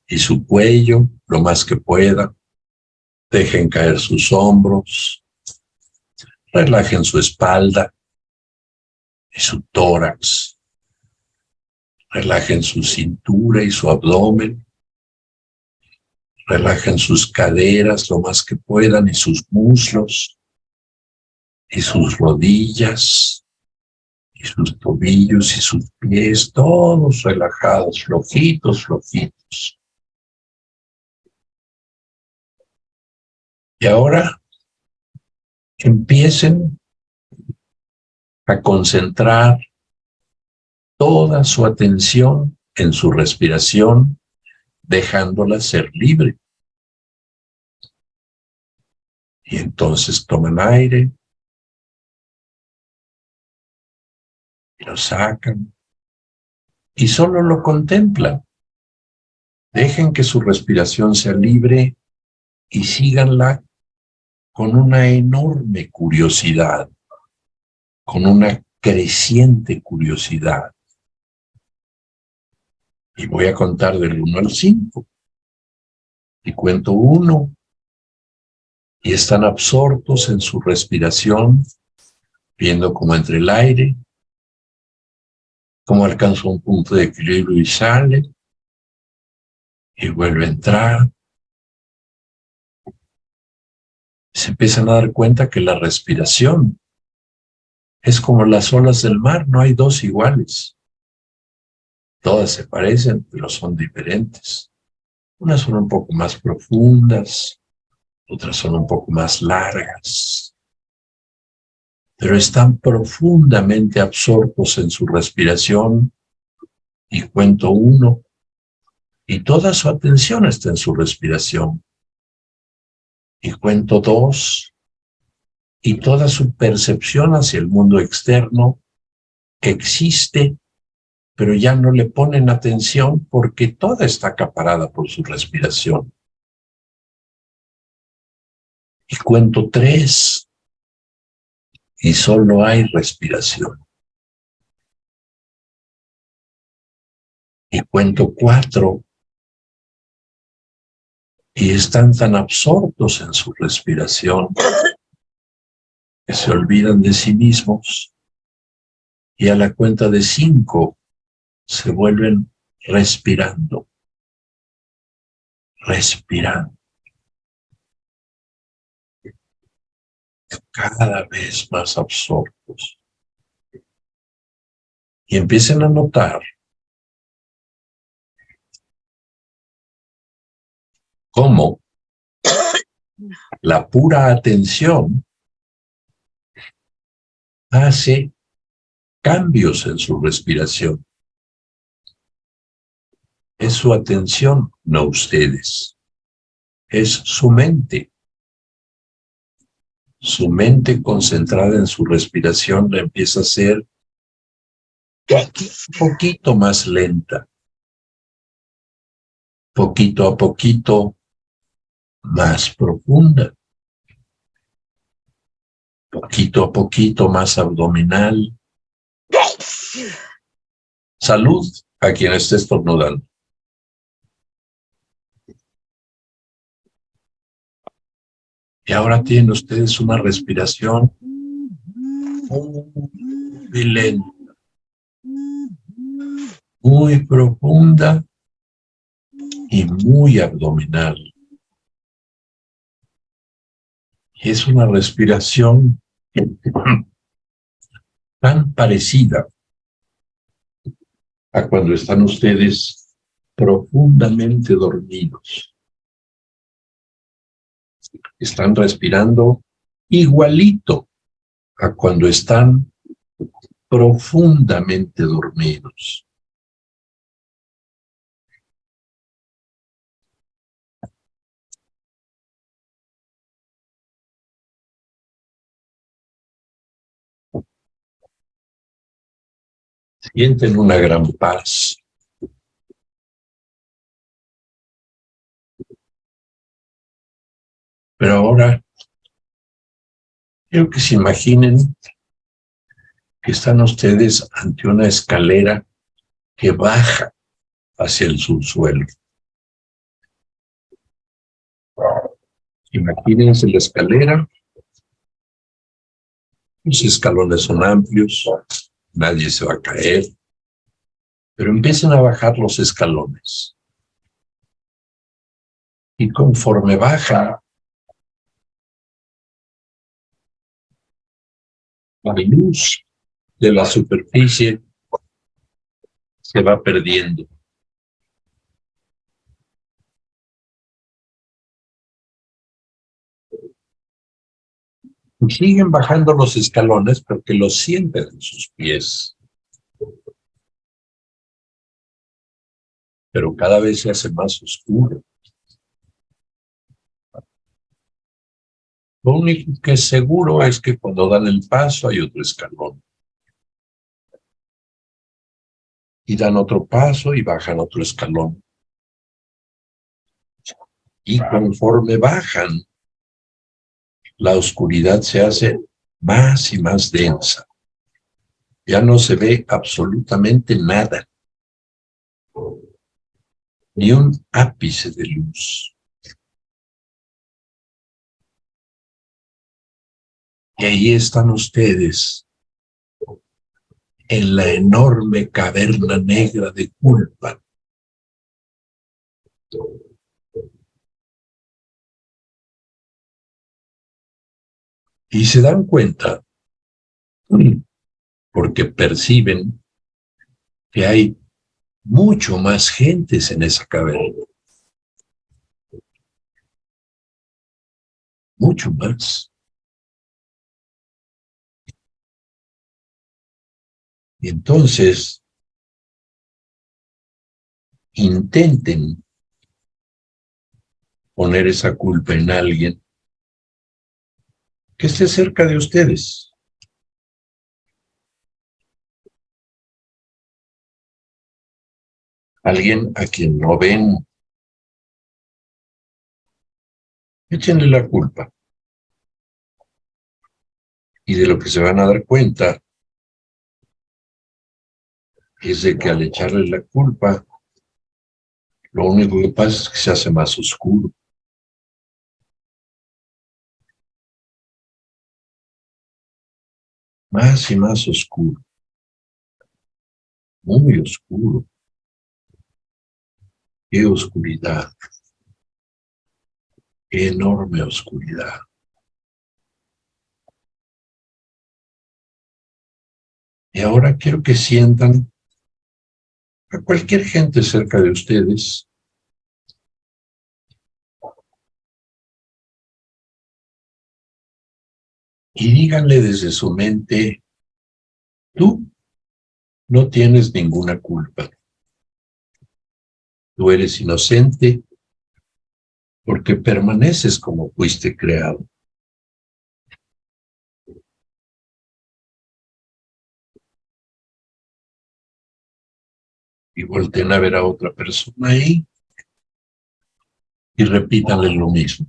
y su cuello lo más que puedan. Dejen caer sus hombros. Relajen su espalda y su tórax. Relajen su cintura y su abdomen. Relajen sus caderas lo más que puedan y sus muslos y sus rodillas y sus tobillos y sus pies, todos relajados, flojitos, flojitos. Y ahora empiecen a concentrar toda su atención en su respiración, dejándola ser libre. Y entonces toman aire y lo sacan y solo lo contemplan. Dejen que su respiración sea libre y síganla con una enorme curiosidad, con una creciente curiosidad. Y voy a contar del 1 al 5. Y cuento 1. Y están absortos en su respiración, viendo cómo entra el aire, cómo alcanza un punto de equilibrio y sale, y vuelve a entrar. Se empiezan a dar cuenta que la respiración es como las olas del mar, no hay dos iguales. Todas se parecen, pero son diferentes. Unas son un poco más profundas, otras son un poco más largas, pero están profundamente absortos en su respiración. Y cuento 1, y toda su atención está en su respiración. Y cuento 2, y toda su percepción hacia el mundo externo existe, pero ya no le ponen atención porque toda está acaparada por su respiración. Y cuento 3, y solo hay respiración. Y cuento 4, y están tan absortos en su respiración que se olvidan de sí mismos, y a la cuenta de 5 se vuelven respirando, respirando, cada vez más absortos. Y empiecen a notar cómo la pura atención hace cambios en su respiración. Es su atención, no ustedes. Es su mente. Su mente concentrada en su respiración la empieza a hacer un poquito más lenta. Poquito a poquito más profunda. Poquito a poquito más abdominal. Salud a quien esté estornudando. Y ahora tienen ustedes una respiración muy muy lenta, muy profunda y muy abdominal. Es una respiración tan parecida a cuando están ustedes profundamente dormidos. Están respirando igualito a cuando están profundamente dormidos. Sienten una gran paz. Pero ahora, quiero que se imaginen que están ustedes ante una escalera que baja hacia el subsuelo. Imagínense la escalera. Los escalones son amplios, nadie se va a caer, pero empiezan a bajar los escalones. Y conforme baja, la luz de la superficie se va perdiendo. Y siguen bajando los escalones porque los sienten en sus pies. Pero cada vez se hace más oscuro. Lo único que es seguro es que cuando dan el paso hay otro escalón. Y dan otro paso y bajan otro escalón. Y conforme bajan, la oscuridad se hace más y más densa. Ya no se ve absolutamente nada. Ni un ápice de luz. Y ahí están ustedes, en la enorme caverna negra de culpa. Y se dan cuenta, porque perciben que hay mucho más gentes en esa caverna. Mucho más. Y entonces, intenten poner esa culpa en alguien que esté cerca de ustedes. Alguien a quien no ven. Échenle la culpa. Y de lo que se van a dar cuenta es de que al echarle la culpa, lo único que pasa es que se hace más oscuro. Más y más oscuro. Muy oscuro. Qué oscuridad. Qué enorme oscuridad. Y ahora quiero que sientan a cualquier gente cerca de ustedes y díganle desde su mente, tú no tienes ninguna culpa. Tú eres inocente porque permaneces como fuiste creado. Y volteen a ver a otra persona ahí y repítanle lo mismo.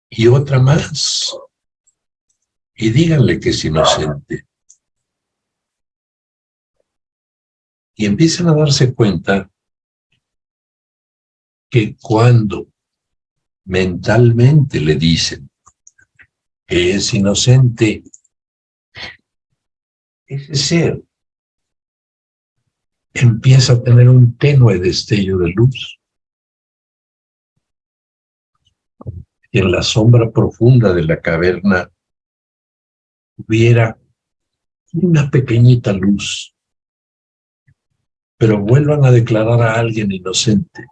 Y otra más. Y díganle que es inocente. Y empiezan a darse cuenta que cuando mentalmente le dicen que es inocente, ese ser empieza a tener un tenue destello de luz. Y en la sombra profunda de la caverna hubiera una pequeñita luz, pero vuelvan a declarar a alguien inocente.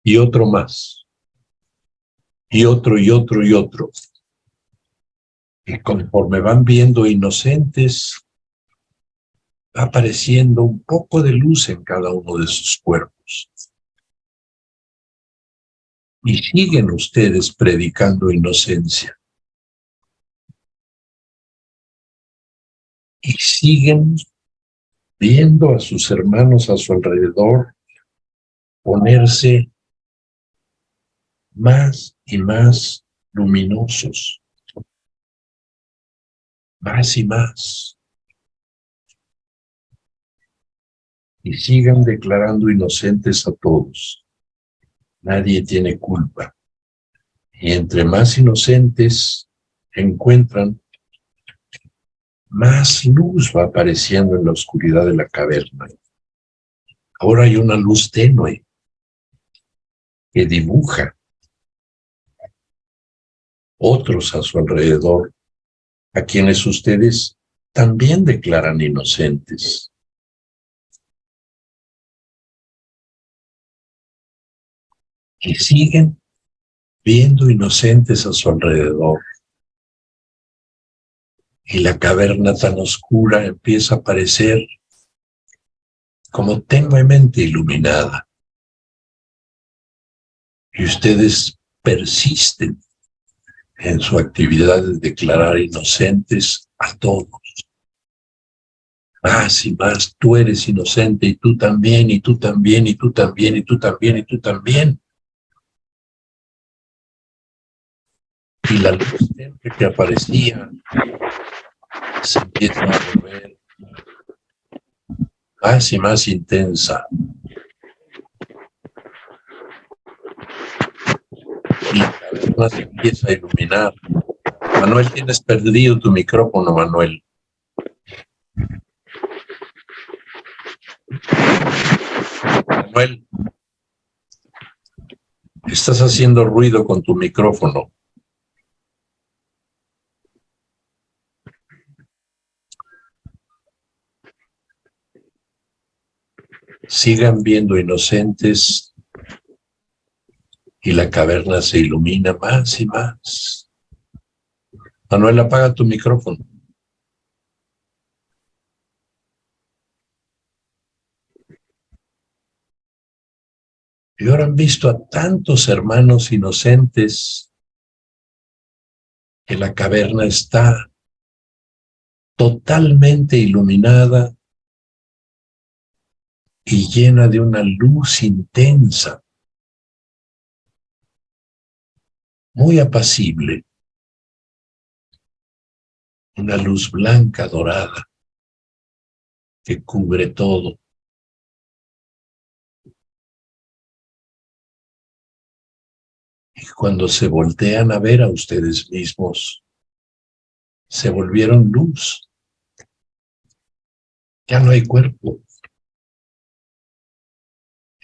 Y otro más. Y otro, y otro, y otro. Y conforme van viendo inocentes, va apareciendo un poco de luz en cada uno de sus cuerpos. Y siguen ustedes predicando inocencia. Y siguen viendo a sus hermanos a su alrededor ponerse más y más luminosos, más y más. Y sigan declarando inocentes a todos. Nadie tiene culpa. Y entre más inocentes encuentran, más luz va apareciendo en la oscuridad de la caverna. Ahora hay una luz tenue que dibuja otros a su alrededor, a quienes ustedes también declaran inocentes. Y siguen viendo inocentes a su alrededor. Y la caverna tan oscura empieza a aparecer como tenuemente iluminada. Y ustedes persisten en su actividad de declarar inocentes a todos. Más y más, tú eres inocente, y tú también, y tú también, y tú también, y tú también, y tú también. Y la luz que aparecía se empieza a volver más y más intensa. Y la caverna se empieza a iluminar. Manuel, tienes perdido tu micrófono, Manuel. Manuel, estás haciendo ruido con tu micrófono. Sigan viendo inocentes y la caverna se ilumina más y más. Manuel, apaga tu micrófono. Y ahora han visto a tantos hermanos inocentes que la caverna está totalmente iluminada y llena de una luz intensa, muy apacible, una luz blanca dorada que cubre todo. Y cuando se voltean a ver a ustedes mismos, se volvieron luz. Ya no hay cuerpo.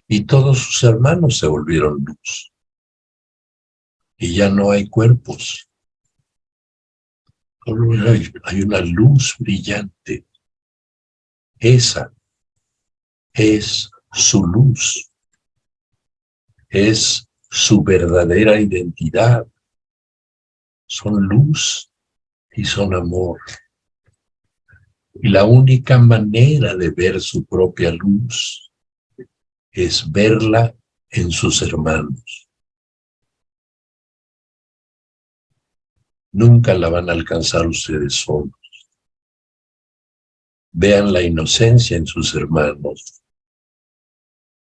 Y todos sus hermanos se volvieron luz. Y ya no hay cuerpos. Solo hay una luz brillante. Esa es su luz. Es su verdadera identidad. Son luz y son amor. Y la única manera de ver su propia luz es verla en sus hermanos. Nunca la van a alcanzar ustedes solos. Vean la inocencia en sus hermanos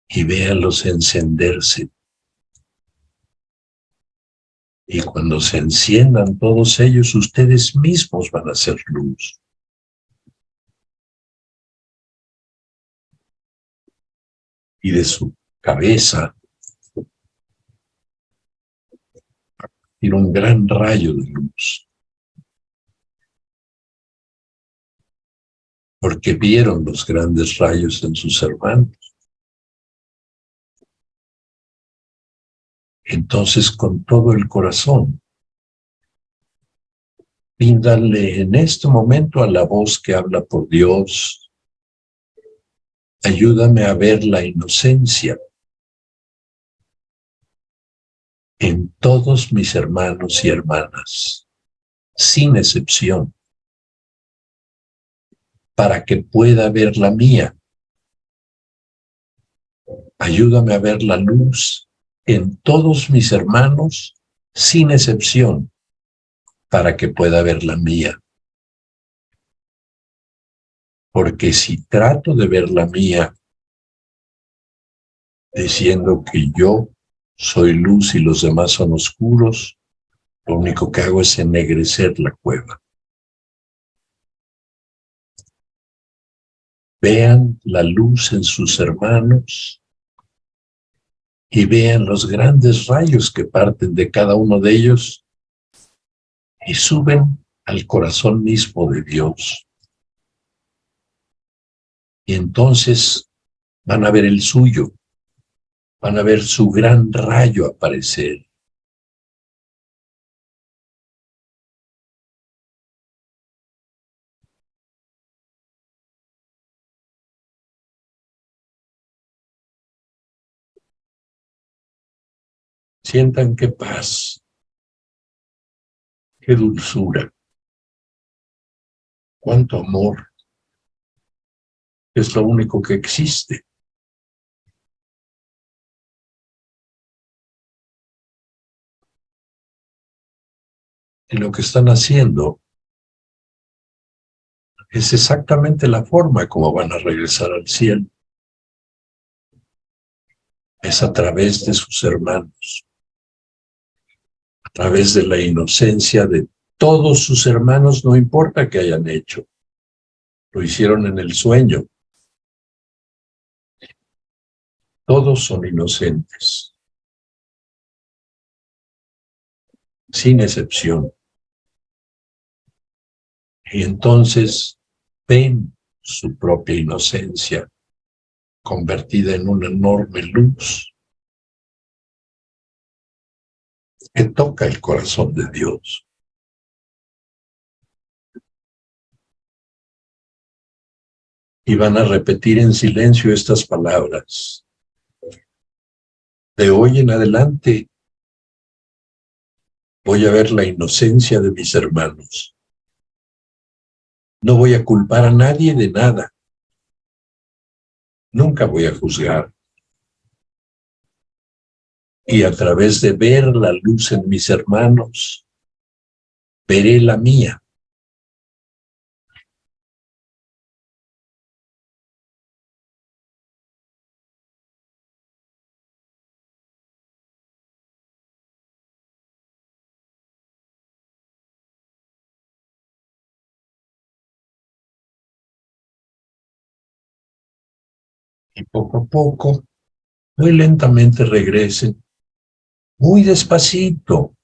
y véanlos encenderse. Y cuando se enciendan todos ellos, ustedes mismos van a ser luz. Y de su cabeza tiene un gran rayo de luz, porque vieron los grandes rayos en sus hermanos. Entonces, con todo el corazón, pídanle en este momento a la voz que habla por Dios: ayúdame a ver la inocencia en todos mis hermanos y hermanas, sin excepción, para que pueda ver la mía. Ayúdame a ver la luz en todos mis hermanos, sin excepción, para que pueda ver la mía. Porque si trato de ver la mía, diciendo que yo soy luz y los demás son oscuros, lo único que hago es ennegrecer la cueva. Vean la luz en sus hermanos y vean los grandes rayos que parten de cada uno de ellos y suben al corazón mismo de Dios. Y entonces van a ver el suyo, van a ver su gran rayo aparecer. Sientan qué paz, qué dulzura, cuánto amor. Es lo único que existe. Y lo que están haciendo es exactamente la forma como van a regresar al cielo. Es a través de sus hermanos, a través de la inocencia de todos sus hermanos, no importa qué hayan hecho. Lo hicieron en el sueño. Todos son inocentes, sin excepción. Y entonces ven su propia inocencia convertida en una enorme luz que toca el corazón de Dios. Y van a repetir en silencio estas palabras. De hoy en adelante voy a ver la inocencia de mis hermanos. No voy a culpar a nadie de nada. Nunca voy a juzgar. Y a través de ver la luz en mis hermanos, veré la mía. Y poco a poco, muy lentamente regresen, muy despacito,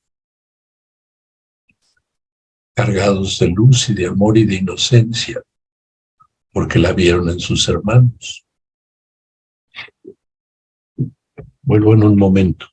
cargados de luz y de amor y de inocencia, porque la vieron en sus hermanos. Vuelvo en un momento.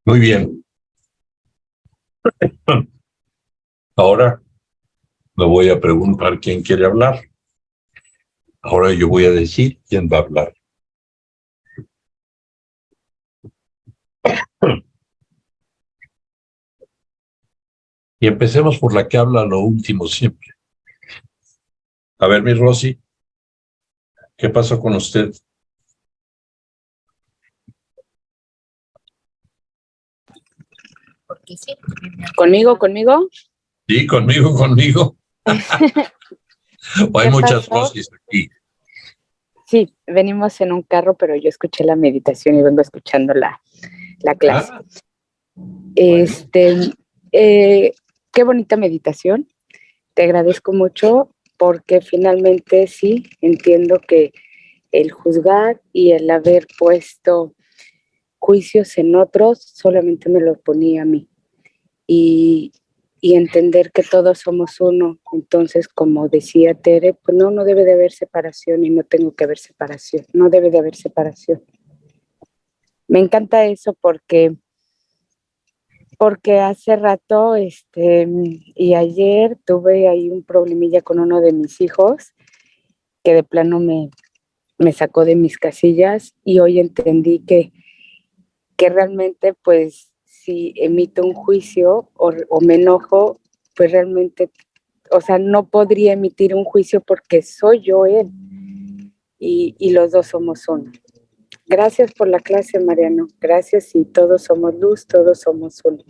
Muy bien. Ahora me voy a preguntar quién quiere hablar. Ahora yo voy a decir quién va a hablar. Y empecemos por la que habla lo último siempre. A ver, mi Rosy, ¿qué pasó con usted? Porque sí. ¿Conmigo? Sí, conmigo. Hay ¿Qué muchas pasó? Rosys aquí. Sí, venimos en un carro, pero yo escuché la meditación y vengo escuchando la clase. Ah, Qué bonita meditación. Te agradezco mucho porque finalmente sí entiendo que el juzgar y el haber puesto juicios en otros solamente me lo ponía a mí. Y, y entender que todos somos uno. Entonces, como decía Tere, pues no debe de haber separación y no tengo que haber separación, no debe de haber separación. Me encanta eso porque hace rato y ayer tuve ahí un problemilla con uno de mis hijos que de plano me sacó de mis casillas y hoy entendí que realmente pues si emito un juicio o me enojo, pues realmente, o sea, no podría emitir un juicio porque soy yo él y los dos somos uno. Gracias por la clase, Mariano. Gracias y todos somos luz, todos somos uno.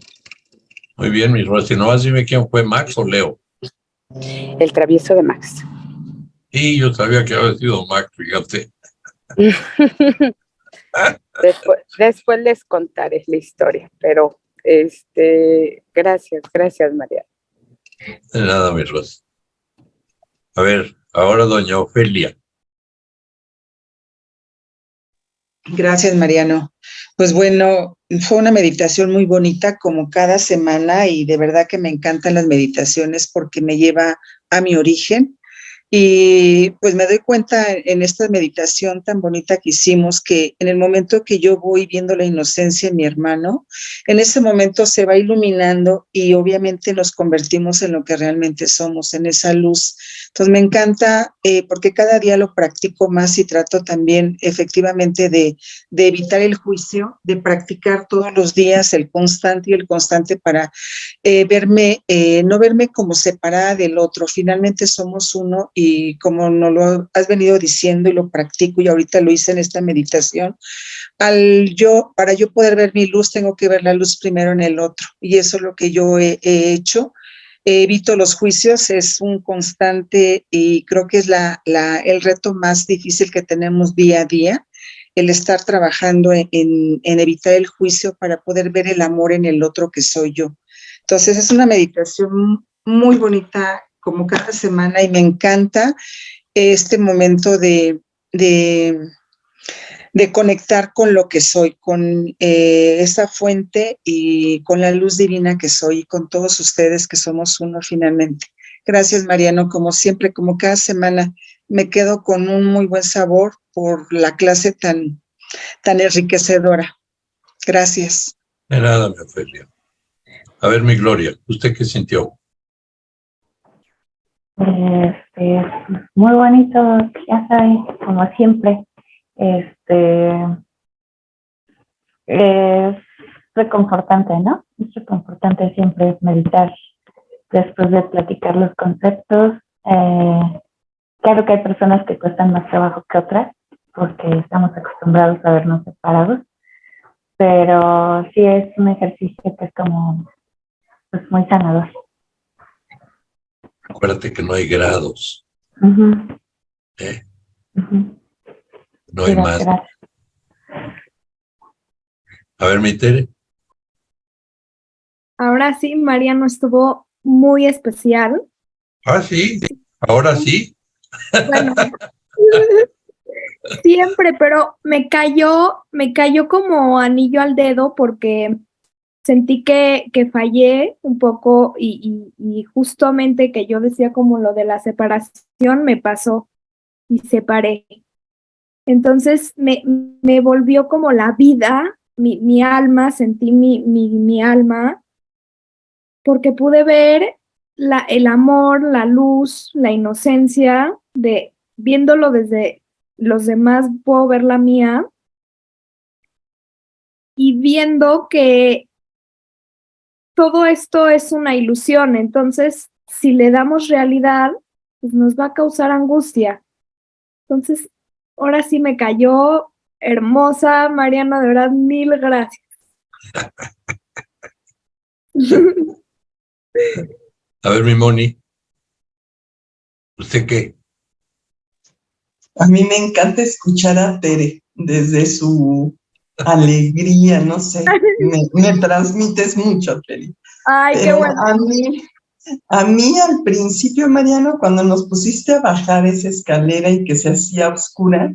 muy bien, mi Rosy. Nomás dime quién fue, Max o Leo. El travieso de Max. Sí, yo sabía que había sido Max, fíjate. Después les contaré la historia, pero gracias, Mariano. De nada, mi Rosy. A ver, ahora doña Ofelia. Gracias, Mariano. Pues bueno, fue una meditación muy bonita como cada semana y de verdad que me encantan las meditaciones porque me lleva a mi origen. Y pues me doy cuenta en esta meditación tan bonita que hicimos que en el momento que yo voy viendo la inocencia en mi hermano, en ese momento se va iluminando y obviamente nos convertimos en lo que realmente somos, en esa luz. Entonces me encanta porque cada día lo practico más y trato también efectivamente de evitar el juicio, de practicar todos los días el constante y el constante para no verme como separada del otro. Finalmente somos uno y como nos lo has venido diciendo y lo practico y ahorita lo hice en esta meditación, para yo poder ver mi luz, tengo que ver la luz primero en el otro y eso es lo que yo he hecho. Evito los juicios, es un constante y creo que es el reto más difícil que tenemos día a día, el estar trabajando en evitar el juicio para poder ver el amor en el otro que soy yo. Entonces es una meditación muy bonita como cada semana y me encanta este momento de conectar con lo que soy, con esa fuente y con la luz divina que soy y con todos ustedes que somos uno finalmente. Gracias, Mariano, como siempre, como cada semana, me quedo con un muy buen sabor por la clase tan enriquecedora. Gracias. De nada, mi Ofelia. A ver, mi Gloria, ¿usted qué sintió? Muy bonito, ya sabes, como siempre. Es reconfortante, ¿no? Es reconfortante siempre meditar después de platicar los conceptos. Claro que hay personas que cuestan más trabajo que otras porque estamos acostumbrados a vernos separados, pero sí es un ejercicio que es como pues, muy sanador. Acuérdate que no hay grados. Uh-huh. Ujú. No hay más. Gracias. A ver, mi Tere. Ahora sí, Mariano estuvo muy especial. Ah, sí. Ahora sí. Bueno, siempre, pero me cayó como anillo al dedo porque sentí que fallé un poco y justamente que yo decía como lo de la separación me pasó y separé. Entonces me volvió como la vida, mi alma, sentí mi alma, porque pude ver el amor, la luz, la inocencia de viéndolo desde los demás, puedo ver la mía y viendo que todo esto es una ilusión. Entonces, si le damos realidad, pues nos va a causar angustia. Entonces, ahora sí me cayó hermosa, Mariana, de verdad, mil gracias. A ver, mi Moni. ¿Usted qué? A mí me encanta escuchar a Tere desde su alegría, no sé, me transmites mucho, Tere. Ay, qué Pero bueno. a mí al principio, Mariano, cuando nos pusiste a bajar esa escalera y que se hacía oscura,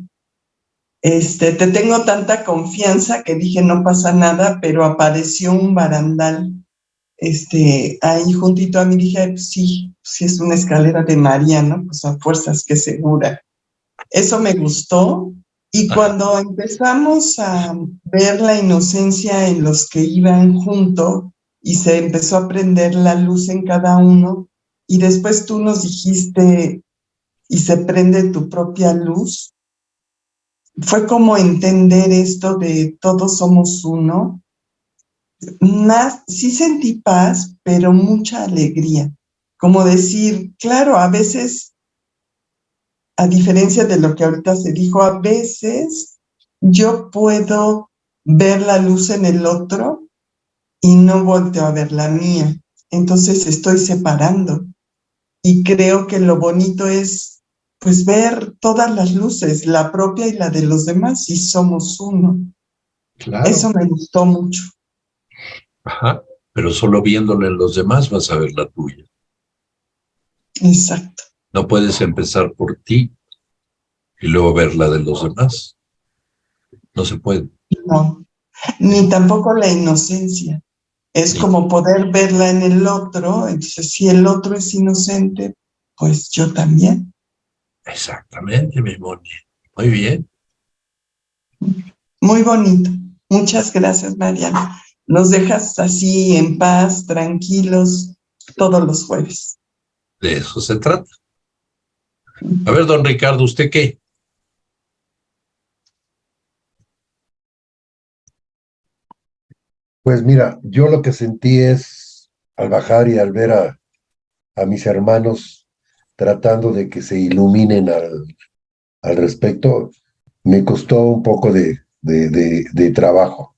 te tengo tanta confianza que dije no pasa nada, pero apareció un barandal, ahí juntito a mí, dije, "Ay, pues sí, sí es una escalera de Mariano, pues a fuerzas que segura". Eso me gustó. Y Ajá. cuando empezamos a ver la inocencia en los que iban junto y se empezó a prender la luz en cada uno, y después tú nos dijiste, y se prende tu propia luz, fue como entender esto de todos somos uno. Más, sí sentí paz, pero mucha alegría. Como decir, claro, a veces, a diferencia de lo que ahorita se dijo, a veces yo puedo ver la luz en el otro y no volteo a ver la mía. Entonces estoy separando. Y creo que lo bonito es, pues, ver todas las luces, la propia y la de los demás, y somos uno. Claro. Eso me gustó mucho. Ajá. Pero solo viéndole en los demás vas a ver la tuya. Exacto. No puedes empezar por ti y luego ver la de los demás. No se puede. No, ni tampoco la inocencia. Es Ni- como poder verla en el otro. Entonces, si el otro es inocente, pues yo también. Exactamente, mi Moni. Muy bien. Muy bonito. Muchas gracias, Mariana. Nos dejas así en paz, tranquilos, todos los jueves. De eso se trata. A ver, don Ricardo, ¿usted qué? Pues mira, yo lo que sentí es, al bajar y al ver a mis hermanos tratando de que se iluminen al respecto, me costó un poco de trabajo.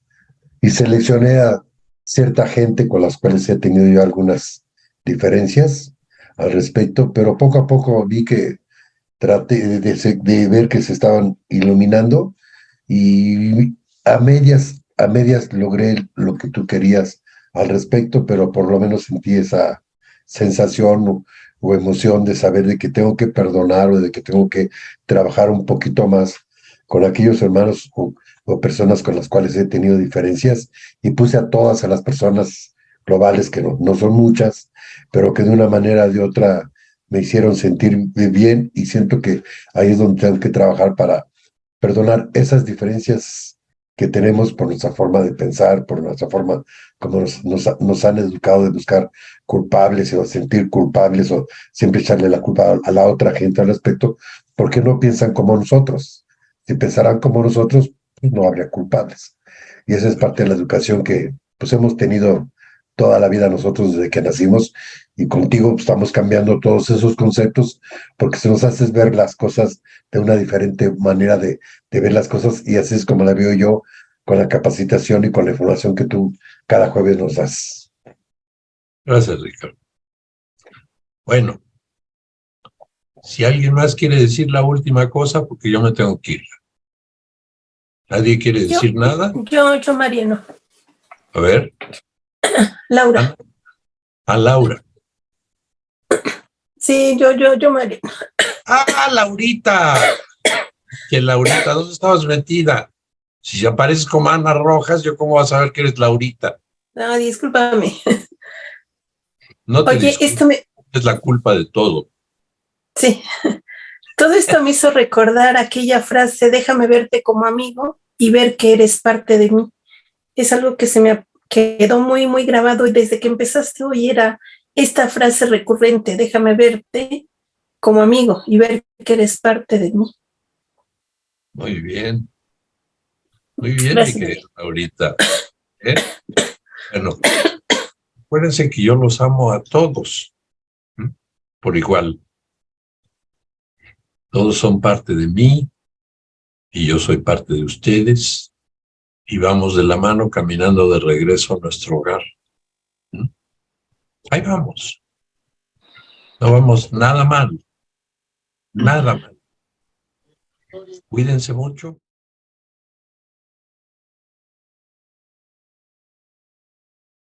Y seleccioné a cierta gente con las cuales he tenido yo algunas diferencias al respecto, pero poco a poco vi que traté de ver que se estaban iluminando y a medias logré lo que tú querías al respecto, pero por lo menos sentí esa sensación o emoción de saber de que tengo que perdonar o de que tengo que trabajar un poquito más con aquellos hermanos o personas con las cuales he tenido diferencias y puse a todas a las personas globales, que no son muchas, pero que de una manera o de otra me hicieron sentir bien y siento que ahí es donde tengo que trabajar para perdonar esas diferencias que tenemos por nuestra forma de pensar, por nuestra forma como nos han educado de buscar culpables o sentir culpables o siempre echarle la culpa a la otra gente al respecto, porque no piensan como nosotros. Si pensaran como nosotros, pues no habría culpables. Y esa es parte de la educación que pues hemos tenido toda la vida nosotros desde que nacimos y contigo pues, estamos cambiando todos esos conceptos porque se nos hace ver las cosas de una diferente manera de ver las cosas y así es como la veo yo con la capacitación y con la información que tú cada jueves nos das. Gracias, Ricardo. Bueno, Si alguien más quiere decir la última cosa, porque yo me tengo que ir. ¿Nadie quiere decir nada? Yo, Mariano. A ver. Laura. A Laura. Sí, yo, Mariano. ¡Ah, Laurita! Que Laurita, ¿dónde estabas metida? Si apareces como Ana Rojas, ¿yo cómo vas a saber que eres Laurita? No, discúlpame. No te Oye, disculpes, esto me... es la culpa de todo. Sí. Todo esto me hizo recordar aquella frase, déjame verte como amigo y ver que eres parte de mí. Es algo que se me quedó muy, muy grabado y desde que empezaste hoy era esta frase recurrente, déjame verte como amigo y ver que eres parte de mí. Muy bien. Muy bien, Gracias, mi querida Laurita. Bueno, acuérdense que yo los amo a todos, por igual. Todos son parte de mí y yo soy parte de ustedes y vamos de la mano caminando de regreso a nuestro hogar. Ahí vamos. No vamos nada mal. Nada mal. Cuídense mucho.